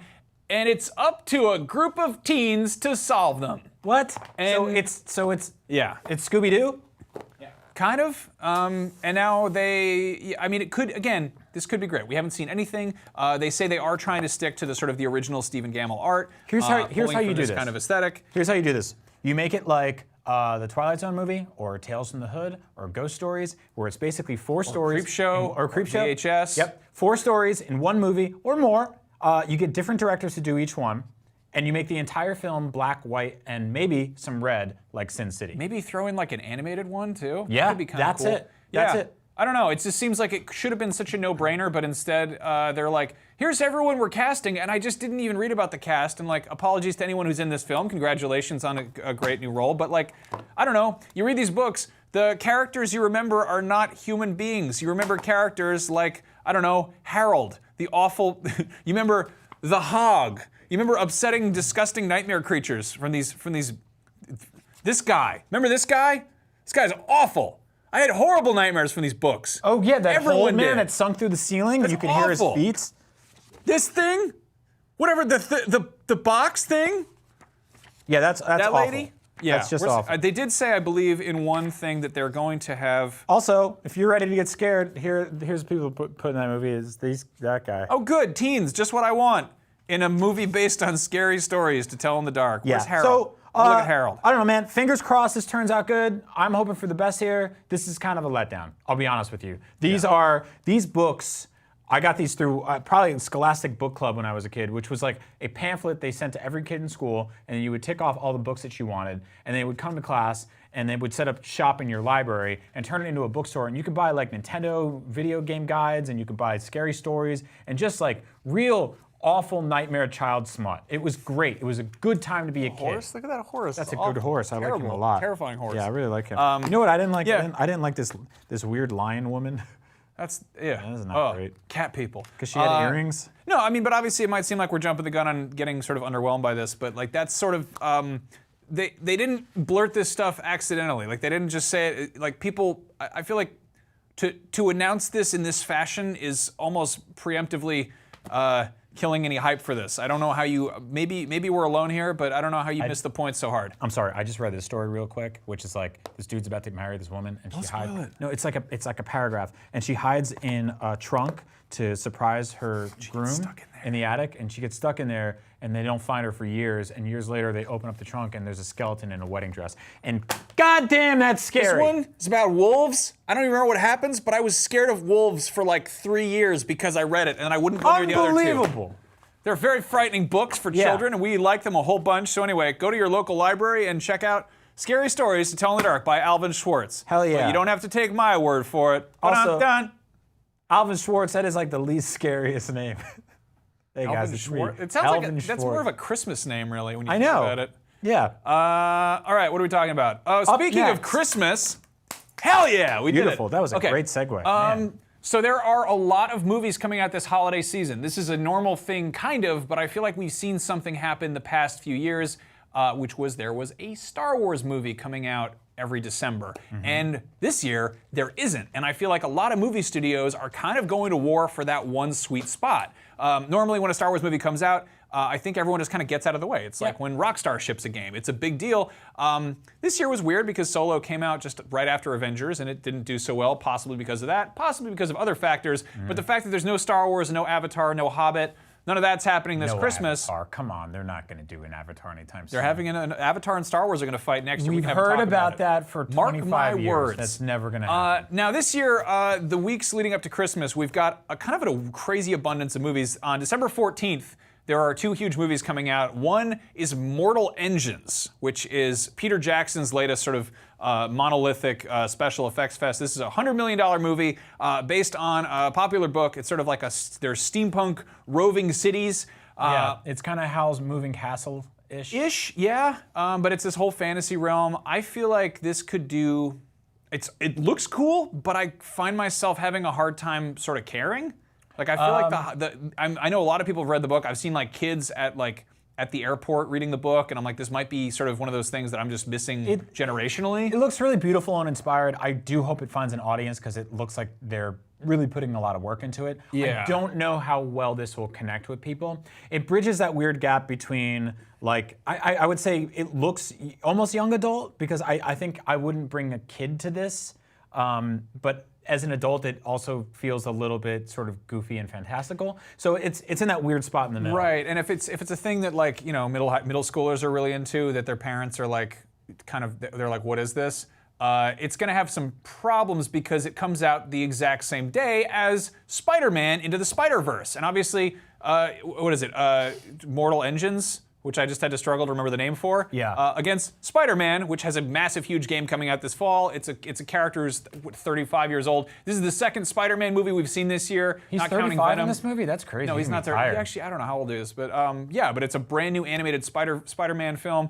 and it's up to a group of teens to solve them. What? And So it's yeah, it's Scooby-Doo? kind of. And now I mean, this could be great. We haven't seen anything. They say they are trying to stick to the sort of the original Stephen Gammell art. Here's how you do this. Kind of aesthetic. Here's how you do this. You make it like the Twilight Zone movie, or Tales from the Hood, or Ghost Stories, where it's basically four stories. Or Creepshow. VHS. Yep. 4 stories in one movie or more. You get different directors to do each one, and you make the entire film black, white, and maybe some red, like Sin City. Maybe throw in like an animated one too. Yeah, that'd be kind of that's cool. it. That's it. I don't know. It just seems like it should have been such a no-brainer, but instead they're like, here's everyone we're casting, and I just didn't even read about the cast. And like, apologies to anyone who's in this film. Congratulations on a great new role. But like, I don't know. You read these books, the characters you remember are not human beings. You remember characters like, I don't know, Harold, the awful. You remember the Hog. You remember upsetting, disgusting nightmare creatures from these. This guy. Remember this guy? This guy's awful. I had horrible nightmares from these books. Oh yeah, that Everyone old man did. that sunk through the ceiling, and That's you can hear his awful. feet. This thing, whatever the box thing. Yeah, that's That awful. lady. Yeah, that's just awful. They did say, I believe, in one thing that they're going to have. Also, if you're ready to get scared, here's people put in that movie is that guy. Oh, good, teens, just what I want in a movie based on scary stories to tell in the dark. Yeah. Where's Harold? So, Look at Harold. I don't know, man. Fingers crossed this turns out good. I'm hoping for the best here. This is kind of a letdown. I'll be honest with you. These books, I got these through probably Scholastic Book Club when I was a kid, which was like a pamphlet they sent to every kid in school, and you would tick off all the books that you wanted, and they would come to class, and they would set up shop in your library and turn it into a bookstore, and you could buy like Nintendo video game guides, and you could buy scary stories, and just like real awful nightmare child smut. It was great. It was a good time to be a kid. Horse? Look at that horse. That's a good horse. I like him a lot. Terrifying horse. Yeah, I really like him. You know what I didn't like? Yeah. I didn't like this weird lion woman. That's That's not great. Cat people. Because she had earrings. No, I mean, but obviously it might seem like we're jumping the gun on getting sort of underwhelmed by this, but like that's sort of they didn't blurt this stuff accidentally. Like they didn't just say it. Like people, I feel like to announce this in this fashion is almost preemptively killing any hype for this. I don't know how you, maybe we're alone here, but I don't know how you missed the point so hard. I'm sorry, I just read this story real quick, which is like this dude's about to marry this woman, and she hides. No, it's like a paragraph, and she hides in a trunk to surprise her groom in the attic, and she gets stuck in there, and they don't find her for years, and years later they open up the trunk, and there's a skeleton in a wedding dress, and goddamn, that's scary. This one is about wolves. I don't even remember what happens, but I was scared of wolves for like 3 years because I read it, and I wouldn't go near the other two. Unbelievable. They're very frightening books for children, and we like them a whole bunch. So anyway, go to your local library and check out Scary Stories to Tell in the Dark by Alvin Schwartz. Hell yeah. But you don't have to take my word for it. Also, Dun. Alvin Schwartz, that is like the least scariest name. Hey guys, Alvin it's Schwartz. me. It sounds Alvin like that's Schwartz. more of a Christmas name, really, when you I think know. about it. Yeah. All right, what are we talking about? Speaking of next. Christmas, hell yeah, we did it. Beautiful. That was a great segue. Man. So there are a lot of movies coming out this holiday season. This is a normal thing, kind of, but I feel like we've seen something happen the past few years, which was there was a Star Wars movie coming out every December. And this year, there isn't. And I feel like a lot of movie studios are kind of going to war for that one sweet spot. Normally when a Star Wars movie comes out, I think everyone just kind of gets out of the way. It's like when Rockstar ships a game. It's a big deal. This year was weird because Solo came out just right after Avengers and it didn't do so well, possibly because of that, possibly because of other factors. But the fact that there's no Star Wars, no Avatar, no Hobbit, None of that's happening this No Christmas. Avatar. Come on, they're not going to do an Avatar anytime soon. They're having an Avatar and Star Wars are going to fight next year. We've We can have a heard talk about that for 25 Mark my years. words. That's never going to happen. Now this year, the weeks leading up to Christmas, we've got a kind of a crazy abundance of movies. On December 14th, there are 2 huge movies coming out. One is Mortal Engines, which is Peter Jackson's latest sort of monolithic special effects fest. This is a $100 million movie based on a popular book. It's sort of like there's steampunk roving cities. Yeah, it's kind of Howl's Moving Castle-ish. Yeah. But it's this whole fantasy realm. I feel like this could do. It looks cool, but I find myself having a hard time sort of caring. Like I feel like I know a lot of people have read the book. I've seen like kids at the airport reading the book, and I'm like, this might be sort of one of those things that I'm just missing generationally. It looks really beautiful and inspired. I do hope it finds an audience because it looks like they're really putting a lot of work into it. Yeah. I don't know how well this will connect with people. It bridges that weird gap between, like, I would say it looks almost young adult because I think I wouldn't bring a kid to this, but as an adult, it also feels a little bit sort of goofy and fantastical. So it's in that weird spot in the middle. Right, and if it's a thing that like middle schoolers are really into, that their parents are like they're like, what is this? It's going to have some problems because it comes out the exact same day as Spider-Man Into the Spider-Verse, and obviously, what is it? Mortal Engines, which I just had to struggle to remember the name for. Yeah. Against Spider-Man, which has a massive, huge game coming out this fall. It's a character who's 35 years old. This is the second Spider-Man movie we've seen this year. He's not 35 counting Venom. in this movie? That's crazy. No, he's not 30. Actually, I don't know how old he is, but yeah, but it's a brand new animated Spider-Man film.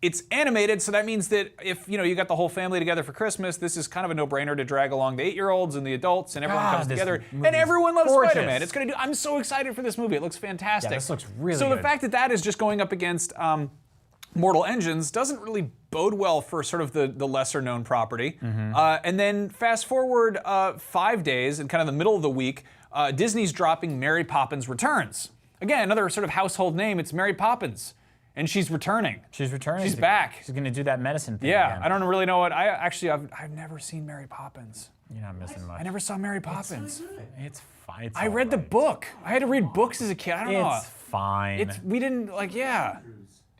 It's animated, so that means that if you got the whole family together for Christmas, this is kind of a no-brainer to drag along the 8-year-olds and the adults, and everyone comes together, and everyone loves gorgeous. Spider-Man. It's gonna do. I'm so excited for this movie. It looks fantastic. Yeah, this looks really so good. the fact that that is just going up against Mortal Engines doesn't really bode well for sort of the lesser-known property. And then fast forward 5 days, in kind of the middle of the week, Disney's dropping Mary Poppins Returns. Again, another sort of household name. It's Mary Poppins. And she's returning. She's returning. She's back. She's going to do that medicine thing Yeah, again. I don't really know what. I've never seen Mary Poppins. You're not missing much. I never saw Mary Poppins. It's fine. It's I read the book. I had to read books as a kid. I don't know. It's fine. We didn't like. Yeah.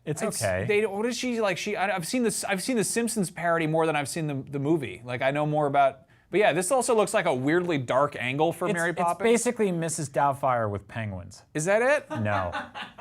It's okay. What is she like? I've seen this. I've seen the Simpsons parody more than I've seen the movie. Like I know more about. But yeah, this also looks like a weirdly dark angle for Mary Poppins. It's basically Mrs. Doubtfire with penguins. Is that it? No.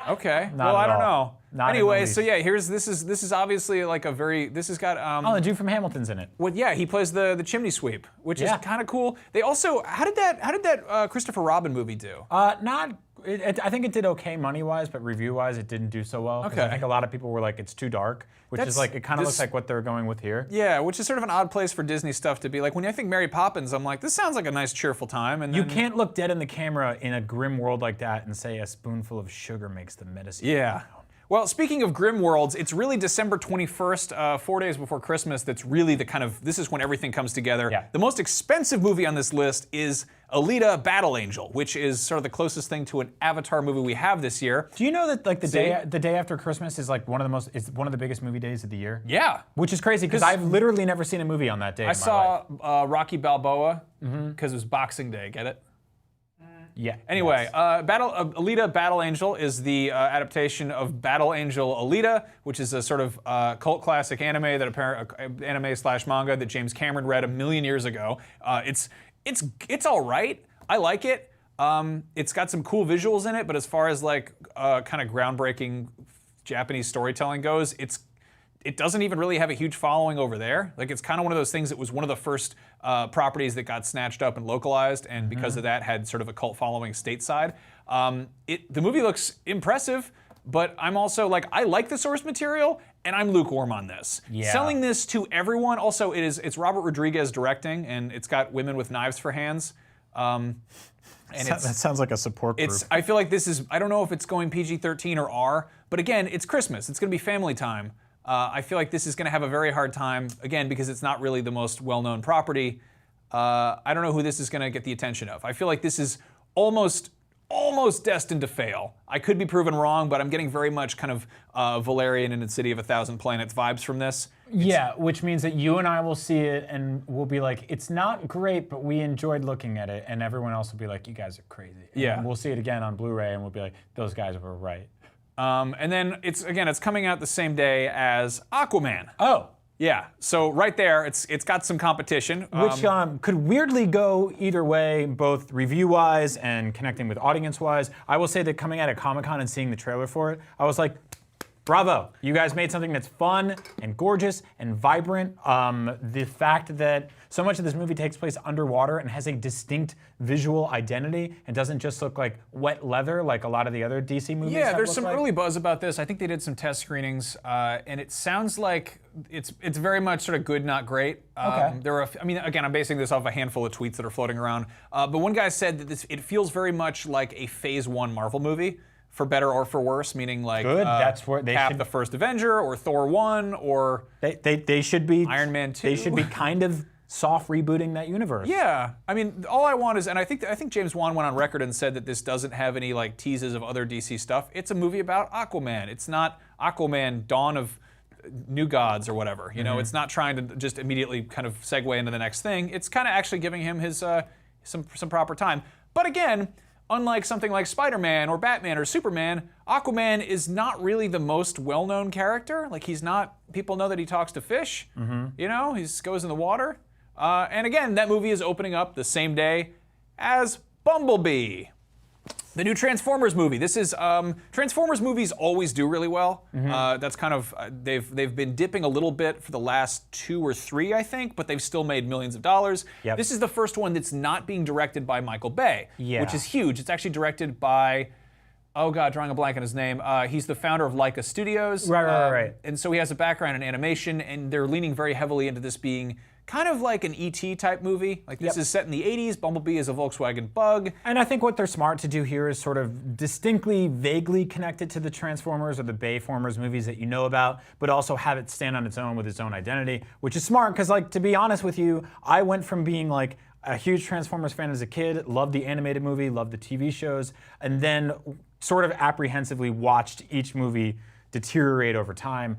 Okay. Not well, at I don't all. know. Not in anyway, the so yeah, this is obviously like a very. This has got. Oh, the dude from Hamilton's in it. Well, yeah, he plays the chimney sweep, which is Yeah. kind of cool. They also, how did that Christopher Robin movie do? I think it did okay money-wise, but review-wise, it didn't do so well. 'Cause Okay. I think a lot of people were like, it's too dark, which is like, it kind of looks like what they're going with here. Yeah, which is sort of an odd place for Disney stuff to be. Like when I think Mary Poppins, I'm like, this sounds like a nice, cheerful time. And You then, can't look dead in the camera in a grim world like that and say a spoonful of sugar makes the medicine. Yeah. Well, speaking of grim worlds, it's really December 21st, 4 days before Christmas, that's really this is when everything comes together. Yeah. The most expensive movie on this list is Alita Battle Angel, which is sort of the closest thing to an Avatar movie we have this year. Do you know that like the day after Christmas is like one of the biggest movie days of the year? Yeah. Which is crazy because I've literally never seen a movie on that day. I saw Rocky Balboa because it was Boxing Day, get it? Yeah. Anyway, Alita Battle Angel is the adaptation of Battle Angel Alita, which is a sort of cult classic anime anime/manga that James Cameron read 1,000,000 years ago. It's all right. I like it. It's got some cool visuals in it, but as far as like kind of groundbreaking Japanese storytelling goes, it doesn't even really have a huge following over there. Like it's kind of one of those things that was one of the first properties that got snatched up and localized, and because of that had sort of a cult following stateside. The movie looks impressive, but I'm also like, I like the source material, and I'm lukewarm on this. Yeah. Selling this to everyone, also it's Robert Rodriguez directing, and it's got women with knives for hands. And that sounds like a support group. I feel like this is, I don't know if it's going PG-13 or R, but again, it's Christmas. It's gonna be family time. I feel like this is going to have a very hard time, again, because it's not really the most well-known property. I don't know who this is going to get the attention of. I feel like this is almost destined to fail. I could be proven wrong, but I'm getting very much kind of Valerian and the City of a Thousand Planets vibes from this. Yeah, which means that you and I will see it and we'll be like, it's not great, but we enjoyed looking at it, and everyone else will be like, you guys are crazy. And we'll see it again on Blu-ray and we'll be like, those guys were right. And then it's coming out the same day as Aquaman. Oh. Yeah, so right there, it's got some competition. Which could weirdly go either way, both review-wise and connecting with audience-wise. I will say that coming out of Comic-Con and seeing the trailer for it, I was like, bravo, you guys made something that's fun and gorgeous and vibrant. The fact that so much of this movie takes place underwater and has a distinct visual identity and doesn't just look like wet leather like a lot of the other DC movies. Yeah, there's some early buzz about this. I think they did some test screenings, and it sounds like it's very much sort of good, not great. Okay. Again, I'm basing this off a handful of tweets that are floating around. But one guy said that it feels very much like a Phase 1 Marvel movie. For better or for worse, meaning like that's where they Cap the First Avenger or Thor 1 or they should be Iron Man 2. They should be kind of soft rebooting that universe. Yeah, I mean, all I want is, and I think James Wan went on record and said that this doesn't have any like teases of other DC stuff. It's a movie about Aquaman. It's not Aquaman, Dawn of New Gods or whatever. You know, it's not trying to just immediately kind of segue into the next thing. It's kind of actually giving him his some proper time. But again, unlike something like Spider-Man or Batman or Superman, Aquaman is not really the most well-known character. Like, he's not, people know that he talks to fish, you know, he goes in the water. And again, that movie is opening up the same day as Bumblebee, the new Transformers movie. This is, Transformers movies always do really well. That's kind of, they've been dipping a little bit for the last 2 or 3, I think, but they've still made millions of dollars. Yep. This is the first one that's not being directed by Michael Bay, which is huge. It's actually directed by, oh God, drawing a blank on his name. He's the founder of Leica Studios. Right. And so he has a background in animation, and they're leaning very heavily into this being kind of like an E.T. type movie. Like, this is set in the 80s. Bumblebee is a Volkswagen Bug. And I think what they're smart to do here is sort of distinctly, vaguely connect it to the Transformers or the Bayformers movies that you know about, but also have it stand on its own with its own identity, which is smart because, like, to be honest with you, I went from being like a huge Transformers fan as a kid, loved the animated movie, loved the TV shows, and then sort of apprehensively watched each movie deteriorate over time,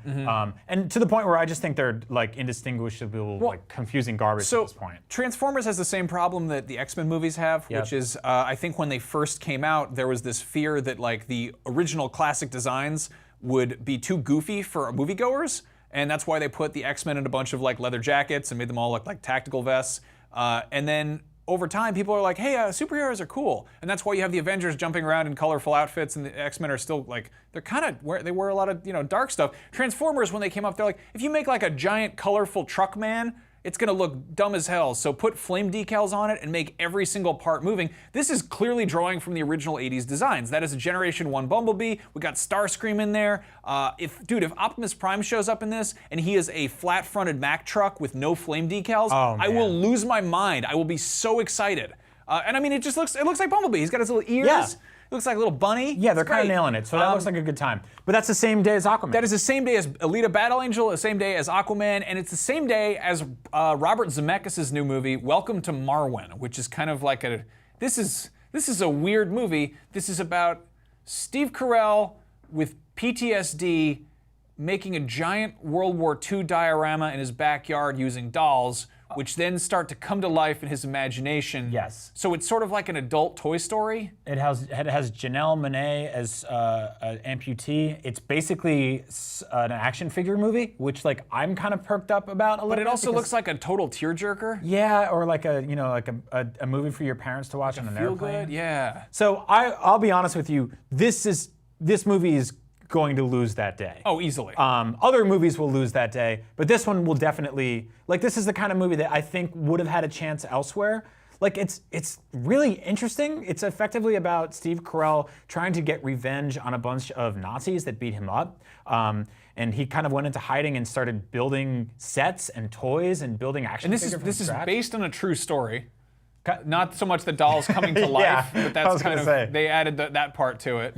and to the point where I just think they're like indistinguishable, like confusing garbage at this point. Transformers has the same problem that the X-Men movies have, which is I think when they first came out, there was this fear that like the original classic designs would be too goofy for moviegoers, and that's why they put the X-Men in a bunch of like leather jackets and made them all look like tactical vests, and then over time, people are like, hey, superheroes are cool. And that's why you have the Avengers jumping around in colorful outfits, and the X-Men are still like, they wear a lot of, you know, dark stuff. Transformers, when they came up, they're like, if you make like a giant colorful truck man, it's gonna look dumb as hell. So put flame decals on it and make every single part moving. This is clearly drawing from the original 80s designs. That is a Generation 1 Bumblebee. We got Starscream in there. If Optimus Prime shows up in this and he is a flat-fronted Mack truck with no flame decals, I will lose my mind. I will be so excited. And I mean, it looks like Bumblebee. He's got his little ears. Yeah. It looks like a little bunny. Yeah, they're kind of nailing it, so that looks like a good time. But that's the same day as Aquaman. That is the same day as Alita Battle Angel, the same day as Aquaman, and it's the same day as Robert Zemeckis' new movie, Welcome to Marwen, which is kind of like this is a weird movie. This is about Steve Carell with PTSD making a giant World War II diorama in his backyard using dolls, which then start to come to life in his imagination. Yes. So it's sort of like an adult Toy Story. It has Janelle Monáe as an amputee. It's basically an action figure movie, which like I'm kind of perked up about a little bit. But it also looks like a total tearjerker. Yeah, or like a a movie for your parents to watch on an airplane. Good, yeah. So I'll be honest with you. This movie is going to lose that day. Oh, easily. Other movies will lose that day, but this one will definitely, like, this is the kind of movie that I think would have had a chance elsewhere. Like, it's really interesting. It's effectively about Steve Carell trying to get revenge on a bunch of Nazis that beat him up. And he kind of went into hiding and started building sets and toys and building action figures. And this is based on a true story. Not so much the dolls coming to life, but that's kind of, they added that part to it.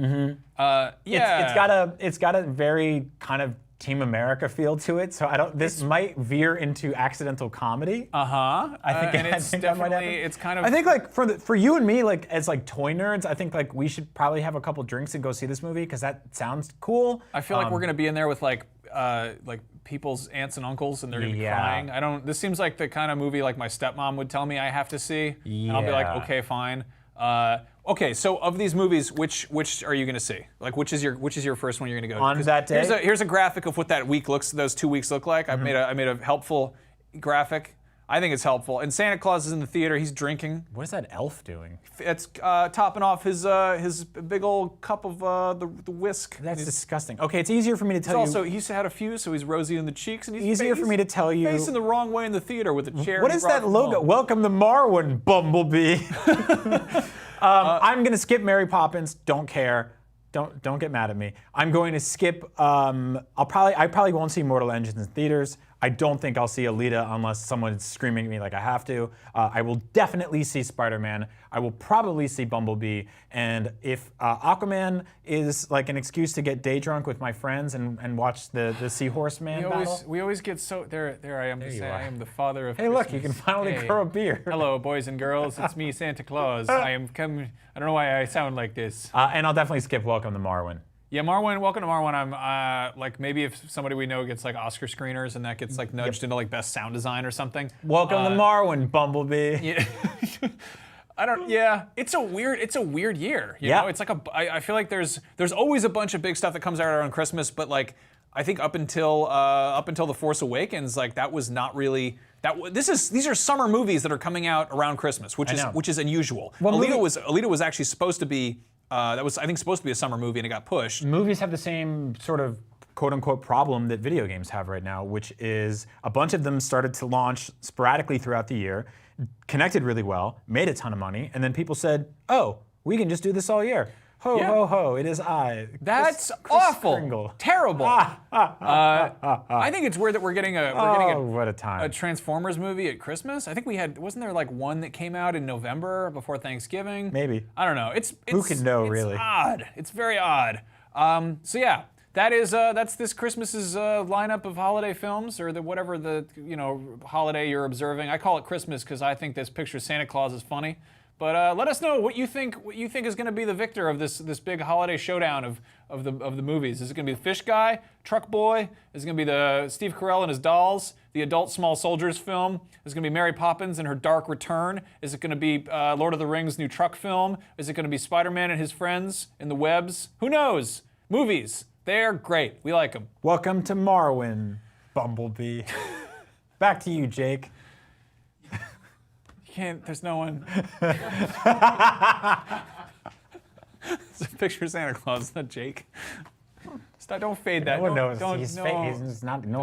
It's got a very kind of Team America feel to it, so this might veer into accidental comedy. I think it's kind of. I think like for you and me, like as like toy nerds, I think like we should probably have a couple drinks and go see this movie because that sounds cool. I feel like we're gonna be in there with like people's aunts and uncles and they're gonna be crying. This seems like the kind of movie like my stepmom would tell me I have to see. And I'll be like, okay, fine. Okay, so of these movies, which are you gonna see? Like, which is your first one you're gonna go to? On that day? Here's a graphic of what those 2 weeks look like. I made a helpful graphic. I think it's helpful. And Santa Claus is in the theater. He's drinking. What is that elf doing? It's topping off his big old cup of the whisk. That's disgusting. Okay, it's easier for me to tell you. Also, he's had a few, so he's rosy in the cheeks, and he's easier for me to tell you. Facing the wrong way in the theater with a chair. What is that logo? Welcome to Marwen, Bumblebee. I'm gonna skip Mary Poppins. Don't care. Don't get mad at me. I'm going to skip. I probably won't see Mortal Engines in theaters. I don't think I'll see Alita unless someone's screaming at me like I have to. I will definitely see Spider-Man. I will probably see Bumblebee. And if Aquaman is like an excuse to get day drunk with my friends and watch the Seahorse Man battle. We always get so there I am to say I am the father of Christmas. Look, you can finally grow a beard. Hello, boys and girls. It's me, Santa Claus. I am coming. I don't know why I sound like this. And I'll definitely skip Welcome to Marwen. Yeah, Marwen, welcome to Marwen. I'm like maybe if somebody we know gets like Oscar screeners and that gets like nudged into like best sound design or something. Welcome to Marwen, Bumblebee. Yeah. It's a weird year. You know? It's like I feel like there's always a bunch of big stuff that comes out around Christmas, but like I think up until The Force Awakens, like that was not really these are summer movies that are coming out around Christmas, which is unusual. Well, Alita was actually supposed to be that was, I think, supposed to be a summer movie, and it got pushed. Movies have the same sort of quote-unquote problem that video games have right now, which is a bunch of them started to launch sporadically throughout the year, connected really well, made a ton of money, and then people said, oh, we can just do this all year. Ho, ho, ho, it is I. That's Chris awful. Kringle. Terrible. I think it's weird that we're getting what a time. a Transformers movie at Christmas. I think wasn't there like one that came out in November before Thanksgiving? Maybe. I don't know. It's who can know, really? It's odd. It's very odd. So yeah, that's this Christmas's lineup of holiday films, or whatever the holiday you're observing. I call it Christmas because I think this picture of Santa Claus is funny. But let us know what you think is going to be the victor of this big holiday showdown of the movies. Is it going to be the Fish Guy, Truck Boy? Is it going to be the Steve Carell and his dolls, the adult Small Soldiers film? Is it going to be Mary Poppins and her dark return? Is it going to be Lord of the Rings' new truck film? Is it going to be Spider-Man and his friends in the webs? Who knows? Movies, they're great. We like them. Welcome to Marwen, Bumblebee. Back to you, Jake. There's no one. It's a picture of Santa Claus, not Jake. Stop, don't fade that. No one knows. No one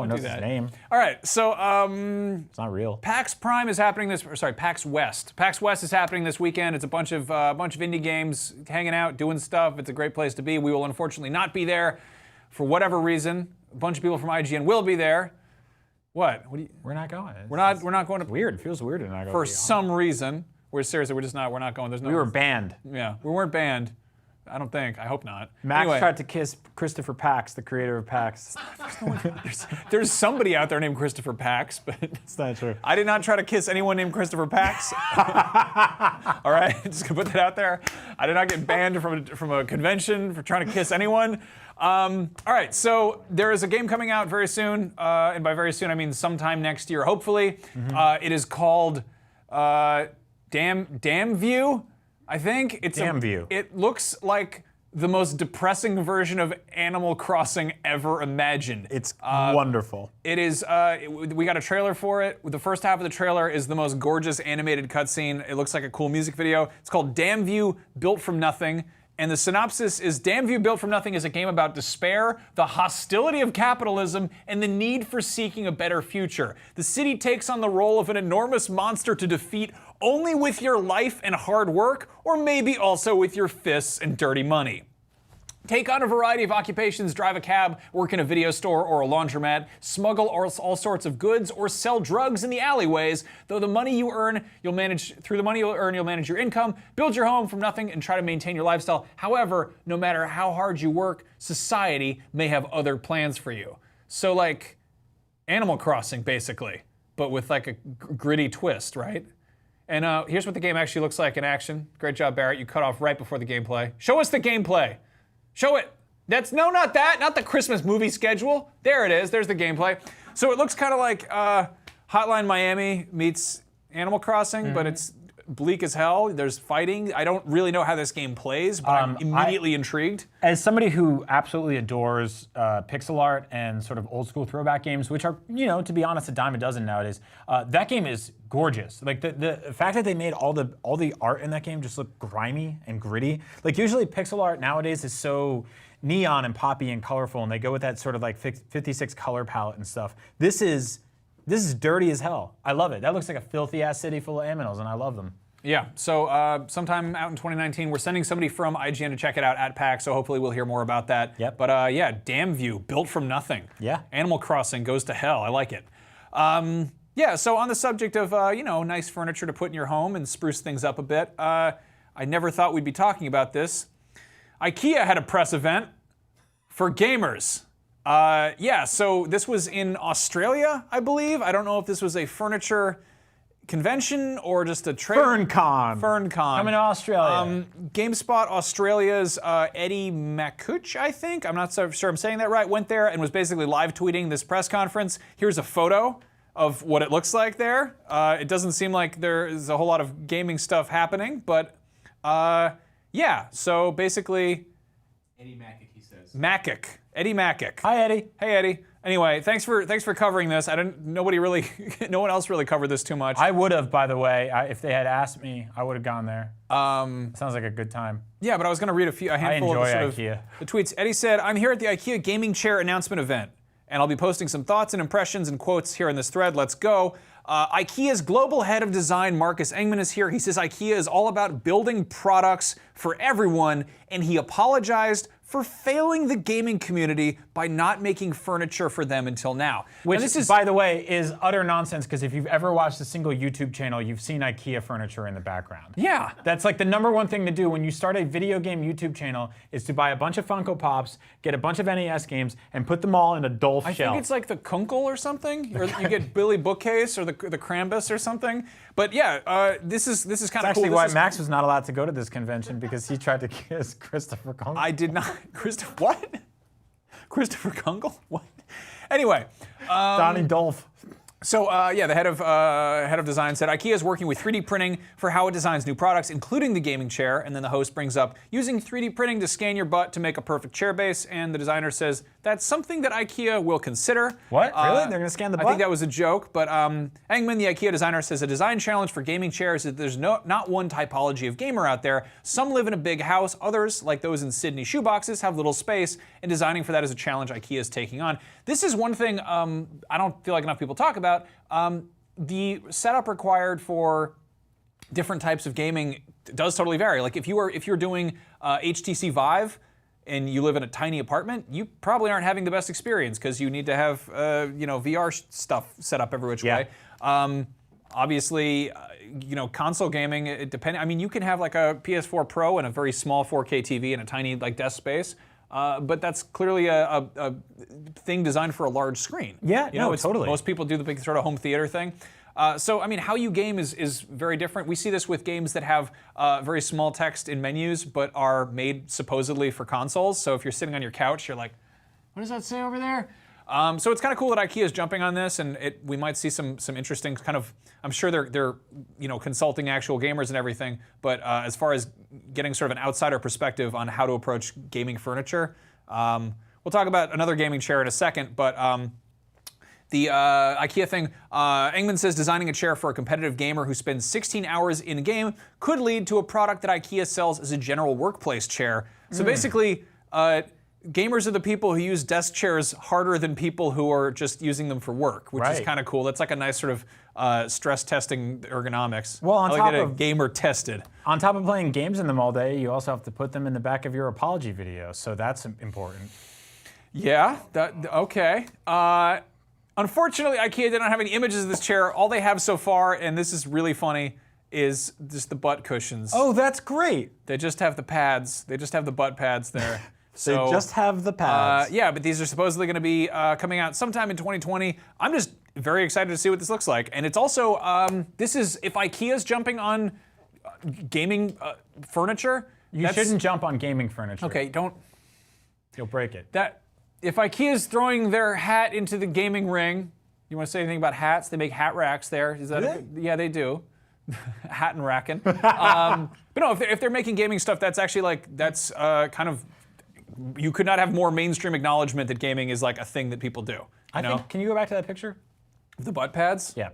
knows his name. All right, so it's not real. PAX Prime is happening PAX West. PAX West is happening this weekend. It's a bunch of indie games hanging out, doing stuff. It's a great place to be. We will unfortunately not be there for whatever reason. A bunch of people from IGN will be there. What? We're not going. We're not going to. It's weird. It feels weird to not go. For some reason, we're not going. There's no. We were banned. Yeah, we weren't banned. I don't think. I hope not. Max anyway. tried to kiss Christopher Pax, the creator of PAX. There's somebody out there named Christopher Pax, but it's not true. I did not try to kiss anyone named Christopher Pax. All right, just gonna put that out there. I did not get banned from a convention for trying to kiss anyone. All right, so there is a game coming out very soon, and by very soon I mean sometime next year, hopefully. Mm-hmm. It is called Damnview, I think. It's Damnview. It looks like the most depressing version of Animal Crossing ever imagined. It's wonderful. It is. We got a trailer for it. The first half of the trailer is the most gorgeous animated cutscene. It looks like a cool music video. It's called Damnview, Built from Nothing. And the synopsis is Damnview Built from Nothing is a game about despair, the hostility of capitalism, and the need for seeking a better future. The city takes on the role of an enormous monster to defeat only with your life and hard work, or maybe also with your fists and dirty money. Take on a variety of occupations, drive a cab, work in a video store or a laundromat, smuggle all sorts of goods, or sell drugs in the alleyways. Though the money you earn, you'll manage your income, build your home from nothing, and try to maintain your lifestyle. However, no matter how hard you work, society may have other plans for you. So like Animal Crossing, basically, but with like a gritty twist, right? And here's what the game actually looks like in action. Great job, Barrett. You cut off right before the gameplay. Show us the gameplay. Show it. Not that. Not the Christmas movie schedule. There it is. There's the gameplay. So it looks kind of like Hotline Miami meets Animal Crossing, but it's bleak as hell. There's fighting. I don't really know how this game plays, but I'm immediately intrigued. As somebody who absolutely adores pixel art and sort of old school throwback games, which are, to be honest, a dime a dozen nowadays, that game is gorgeous. Like the fact that they made all the art in that game just look grimy and gritty. Like usually pixel art nowadays is so neon and poppy and colorful, and they go with that sort of like 56 color palette and stuff. This is dirty as hell. I love it. That looks like a filthy ass city full of aminals, and I love them. Yeah, so sometime out in 2019, we're sending somebody from IGN to check it out at PAX, so hopefully we'll hear more about that. Yep. But Damnview, built from nothing. Yeah. Animal Crossing goes to hell. I like it. Yeah, so on the subject of, nice furniture to put in your home and spruce things up a bit, I never thought we'd be talking about this. IKEA had a press event for gamers. So this was in Australia, I believe. I don't know if this was a furniture convention or just a trade. FernCon. Coming to Australia. GameSpot Australia's Eddie Makuch, I think. I'm not so sure I'm saying that right. Went there and was basically live tweeting this press conference. Here's a photo of what it looks like there. It doesn't seem like there's a whole lot of gaming stuff happening, but so basically... Eddie Makic, he says. Makic. Eddie Makic. Hi, Eddie. Hey, Eddie. Anyway, thanks for covering this. No one else really covered this too much. I would have, by the way, if they had asked me, I would have gone there. Sounds like a good time. Yeah, but I was going to read a handful of IKEA. The tweets. Eddie said, "I'm here at the IKEA gaming chair announcement event, and I'll be posting some thoughts and impressions and quotes here in this thread. Let's go." IKEA's global head of design, Marcus Engman, is here. He says IKEA is all about building products for everyone, and he apologized for failing the gaming community by not making furniture for them until now. Which, this is, by the way, is utter nonsense, because if you've ever watched a single YouTube channel, you've seen IKEA furniture in the background. Yeah. That's like the #1 thing to do when you start a video game YouTube channel, is to buy a bunch of Funko Pops, get a bunch of NES games, and put them all in a Dolph I shelf. think it's like the Kunkel or something, or you get Billy Bookcase or the Krambus or something. But yeah, this is kind of cool. Actually, why Max was not allowed to go to this convention, because he tried to kiss Christopher Kunkel. I did not. What? Christopher Kunkel? What? Anyway, Donnie Dolph. So the head of design said IKEA is working with 3D printing for how it designs new products, including the gaming chair. And then the host brings up using 3D printing to scan your butt to make a perfect chair base. And the designer says that's something that IKEA will consider. What? Really? They're going to scan the butt? I think that was a joke. But Engman, the IKEA designer, says a design challenge for gaming chairs is that there's not one typology of gamer out there. Some live in a big house. Others, like those in Sydney shoeboxes, have little space. And designing for that is a challenge IKEA is taking on. This is one thing I don't feel like enough people talk about. The setup required for different types of gaming does totally vary. Like if you're doing HTC Vive and you live in a tiny apartment, you probably aren't having the best experience because you need to have VR stuff set up every which way. Obviously, console gaming, it depends. I mean, you can have like a PS4 Pro and a very small 4K TV and a tiny like desk space. But that's clearly a thing designed for a large screen. Yeah, totally. Most people do the big sort of home theater thing. So, I mean, how you game is very different. We see this with games that have very small text in menus, but are made supposedly for consoles. So if you're sitting on your couch, you're like, what does that say over there? So it's kind of cool that IKEA is jumping on this, and we might see some interesting kind of. I'm sure they're consulting actual gamers and everything, but as far as getting sort of an outsider perspective on how to approach gaming furniture, we'll talk about another gaming chair in a second. But the IKEA thing, Engman says designing a chair for a competitive gamer who spends 16 hours in a game could lead to a product that IKEA sells as a general workplace chair. So basically. Gamers are the people who use desk chairs harder than people who are just using them for work, which is kind of cool. That's like a nice sort of stress testing ergonomics. Well, on top of gamer tested. On top of playing games in them all day, you also have to put them in the back of your apology video, so that's important. Yeah. Okay. Unfortunately, IKEA did not have any images of this chair. All they have so far, and this is really funny, is just the butt cushions. Oh, that's great. They just have the pads. They just have the butt pads there. So, they just have the pads. Yeah, but these are supposedly going to be coming out sometime in 2020. I'm just very excited to see what this looks like. And it's also, if IKEA's jumping on gaming furniture. You shouldn't jump on gaming furniture. Okay, don't. You'll break it. That if IKEA's throwing their hat into the gaming ring, you want to say anything about hats? They make hat racks there. Is that yeah, they do. Hat and racking. But no, if they're making gaming stuff, that's actually like that's kind of you could not have more mainstream acknowledgement that gaming is like a thing that people do. I think. Can you go back to that picture? The butt pads? Yeah.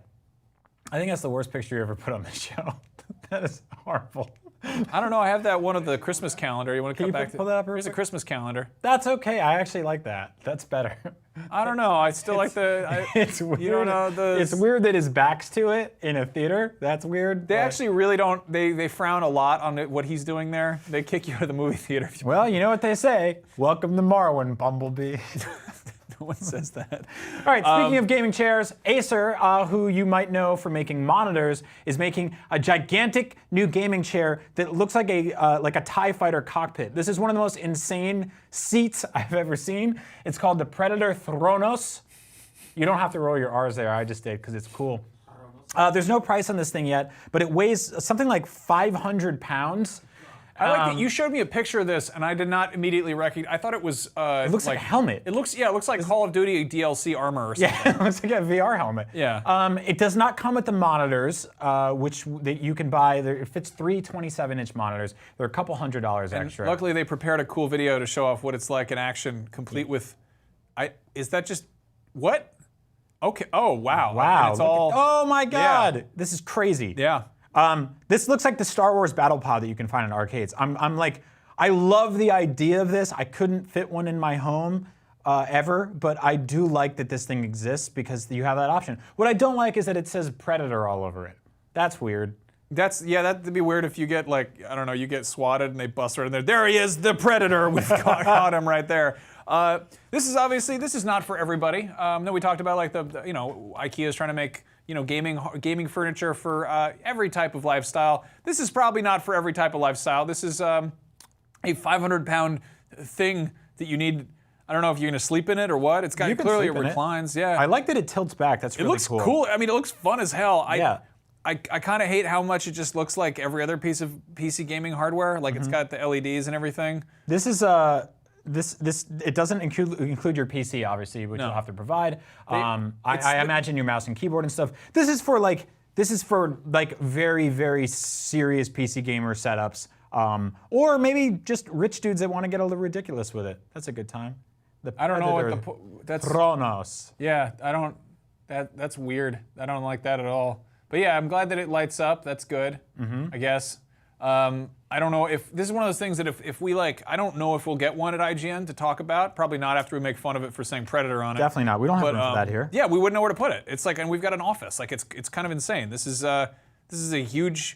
I think that's the worst picture you ever put on the show. That is horrible. I don't know. I have that one of the Christmas calendar. You want to come back to? Pull that up? Here's a Christmas calendar. That's okay. I actually like that. That's better. I don't know. I still like the. It's weird. You don't know It's weird that his back's to it in a theater. That's weird. They actually really don't. They frown a lot on what he's doing there. They kick you out of the movie theater. Well, you know what they say. Welcome to Marwen, Bumblebee. No one says that. All right, speaking of gaming chairs, Acer, who you might know for making monitors, is making a gigantic new gaming chair that looks like a TIE fighter cockpit. This is one of the most insane seats I've ever seen. It's called the Predator Thronos. You don't have to roll your R's there, I just did because it's cool. There's no price on this thing yet, but it weighs something like 500 pounds. I like that you showed me a picture of this, and I did not immediately recognize. I thought it was. It looks like a helmet. It looks like Call of Duty DLC armor or something. Yeah, it looks like a VR helmet. Yeah. It does not come with the monitors, which you can buy. It fits 3 27-inch monitors. They're a couple $100 extra. Luckily, they prepared a cool video to show off what it's like in action, complete with. Is that just what? Okay. Oh wow. Wow. And it's all. Oh my God. Yeah. This is crazy. Yeah. This looks like the Star Wars battle pod that you can find in arcades. I'm like, I love the idea of this. I couldn't fit one in my home ever, but I do like that this thing exists because you have that option. What I don't like is that it says Predator all over it. That's weird. That'd be weird if you get like, I don't know, you get swatted and they bust right in there. There he is, the Predator. We've caught him right there. This is not for everybody. No, we talked about like the IKEA is trying to make gaming furniture for every type of lifestyle. This is probably not for every type of lifestyle. This is a 500-pound thing that you need. I don't know if you're gonna sleep in it or what. It's got clearly it reclines. Yeah. I like that it tilts back. That's really cool. It looks cool. I mean, it looks fun as hell. Yeah. I kind of hate how much it just looks like every other piece of PC gaming hardware. Like it's got the LEDs and everything. This is it doesn't include your PC, obviously, which you'll have to provide. I imagine your mouse and keyboard and stuff. This is for very, very serious PC gamer setups, or maybe just rich dudes that want to get a little ridiculous with it. That's a good time. I don't know what that's Thronos. Yeah, I don't. That's weird. I don't like that at all. But yeah, I'm glad that it lights up. That's good. I guess. I don't know if this is one of those things that if we like, I don't know if we'll get one at IGN to talk about. Probably not after we make fun of it for saying Predator on it. Definitely not. We don't have room for that here. Yeah, we wouldn't know where to put it. It's like, and we've got an office. Like it's kind of insane. This is a huge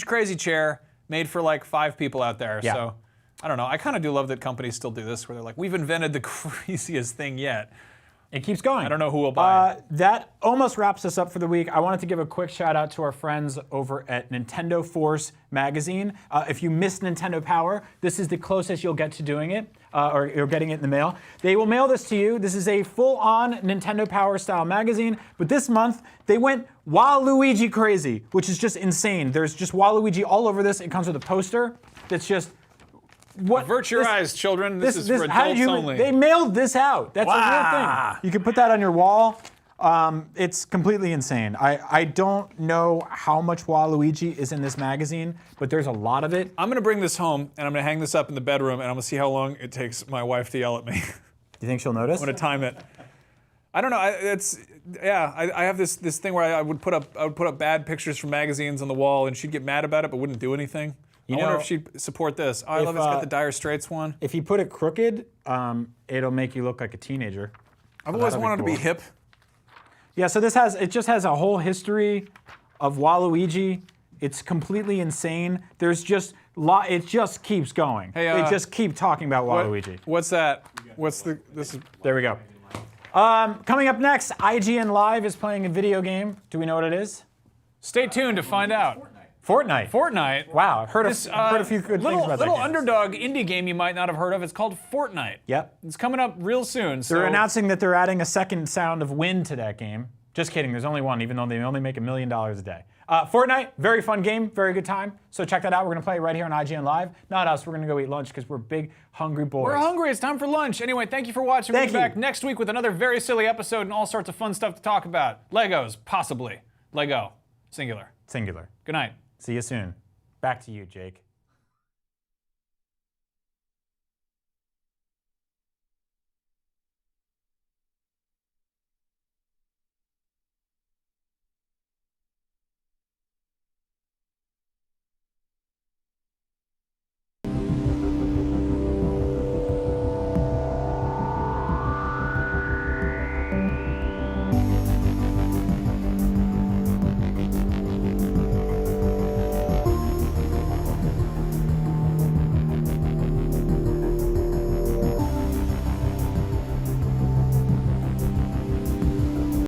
crazy chair made for like 5 people out there. Yeah. So I don't know. I kind of do love that companies still do this, where they're like, we've invented the craziest thing yet. It keeps going. I don't know who will buy it. That almost wraps us up for the week. I wanted to give a quick shout out to our friends over at Nintendo Force magazine. If you missed Nintendo Power, this is the closest you'll get to doing it, or you're getting it in the mail. They will mail this to you. This is a full-on Nintendo Power style magazine, but this month they went Waluigi crazy, which is just insane. There's just Waluigi all over this. It comes with a poster that's just Avert your eyes, children. This is for adults only. They mailed this out. That's a real thing. You can put that on your wall. It's completely insane. I don't know how much Waluigi is in this magazine, but there's a lot of it. I'm gonna bring this home and I'm gonna hang this up in the bedroom and I'm gonna see how long it takes my wife to yell at me. Do you think she'll notice? I'm gonna time it. I don't know. I have this thing where I would put up bad pictures from magazines on the wall and she'd get mad about it but wouldn't do anything. I wonder if she'd support this. Oh, I love it's got the Dire Straits one. If you put it crooked, it'll make you look like a teenager. I've always wanted to be hip. Yeah, so it just has a whole history of Waluigi. It's completely insane. There's just it just keeps going. Hey, they just keep talking about Waluigi. What's that? There we go. Coming up next, IGN Live is playing a video game. Do we know what it is? Stay tuned to find out. Fortnite. Wow, I've heard a few good things about that little game. underdog indie game you might not have heard of. It's called Fortnite. Yep. It's coming up real soon. They're announcing that they're adding a second sound of wind to that game. Just kidding, there's only one, even though they only make $1 million a day. Fortnite, very fun game, very good time. So check that out. We're going to play it right here on IGN Live. Not us. We're going to go eat lunch because we're big, hungry boys. We're hungry. It's time for lunch. Anyway, thank you for watching. We'll be Thank you. back next week with another very silly episode and all sorts of fun stuff to talk about. Legos, possibly. Lego, singular. Singular. Good night. See you soon. Back to you, Jake.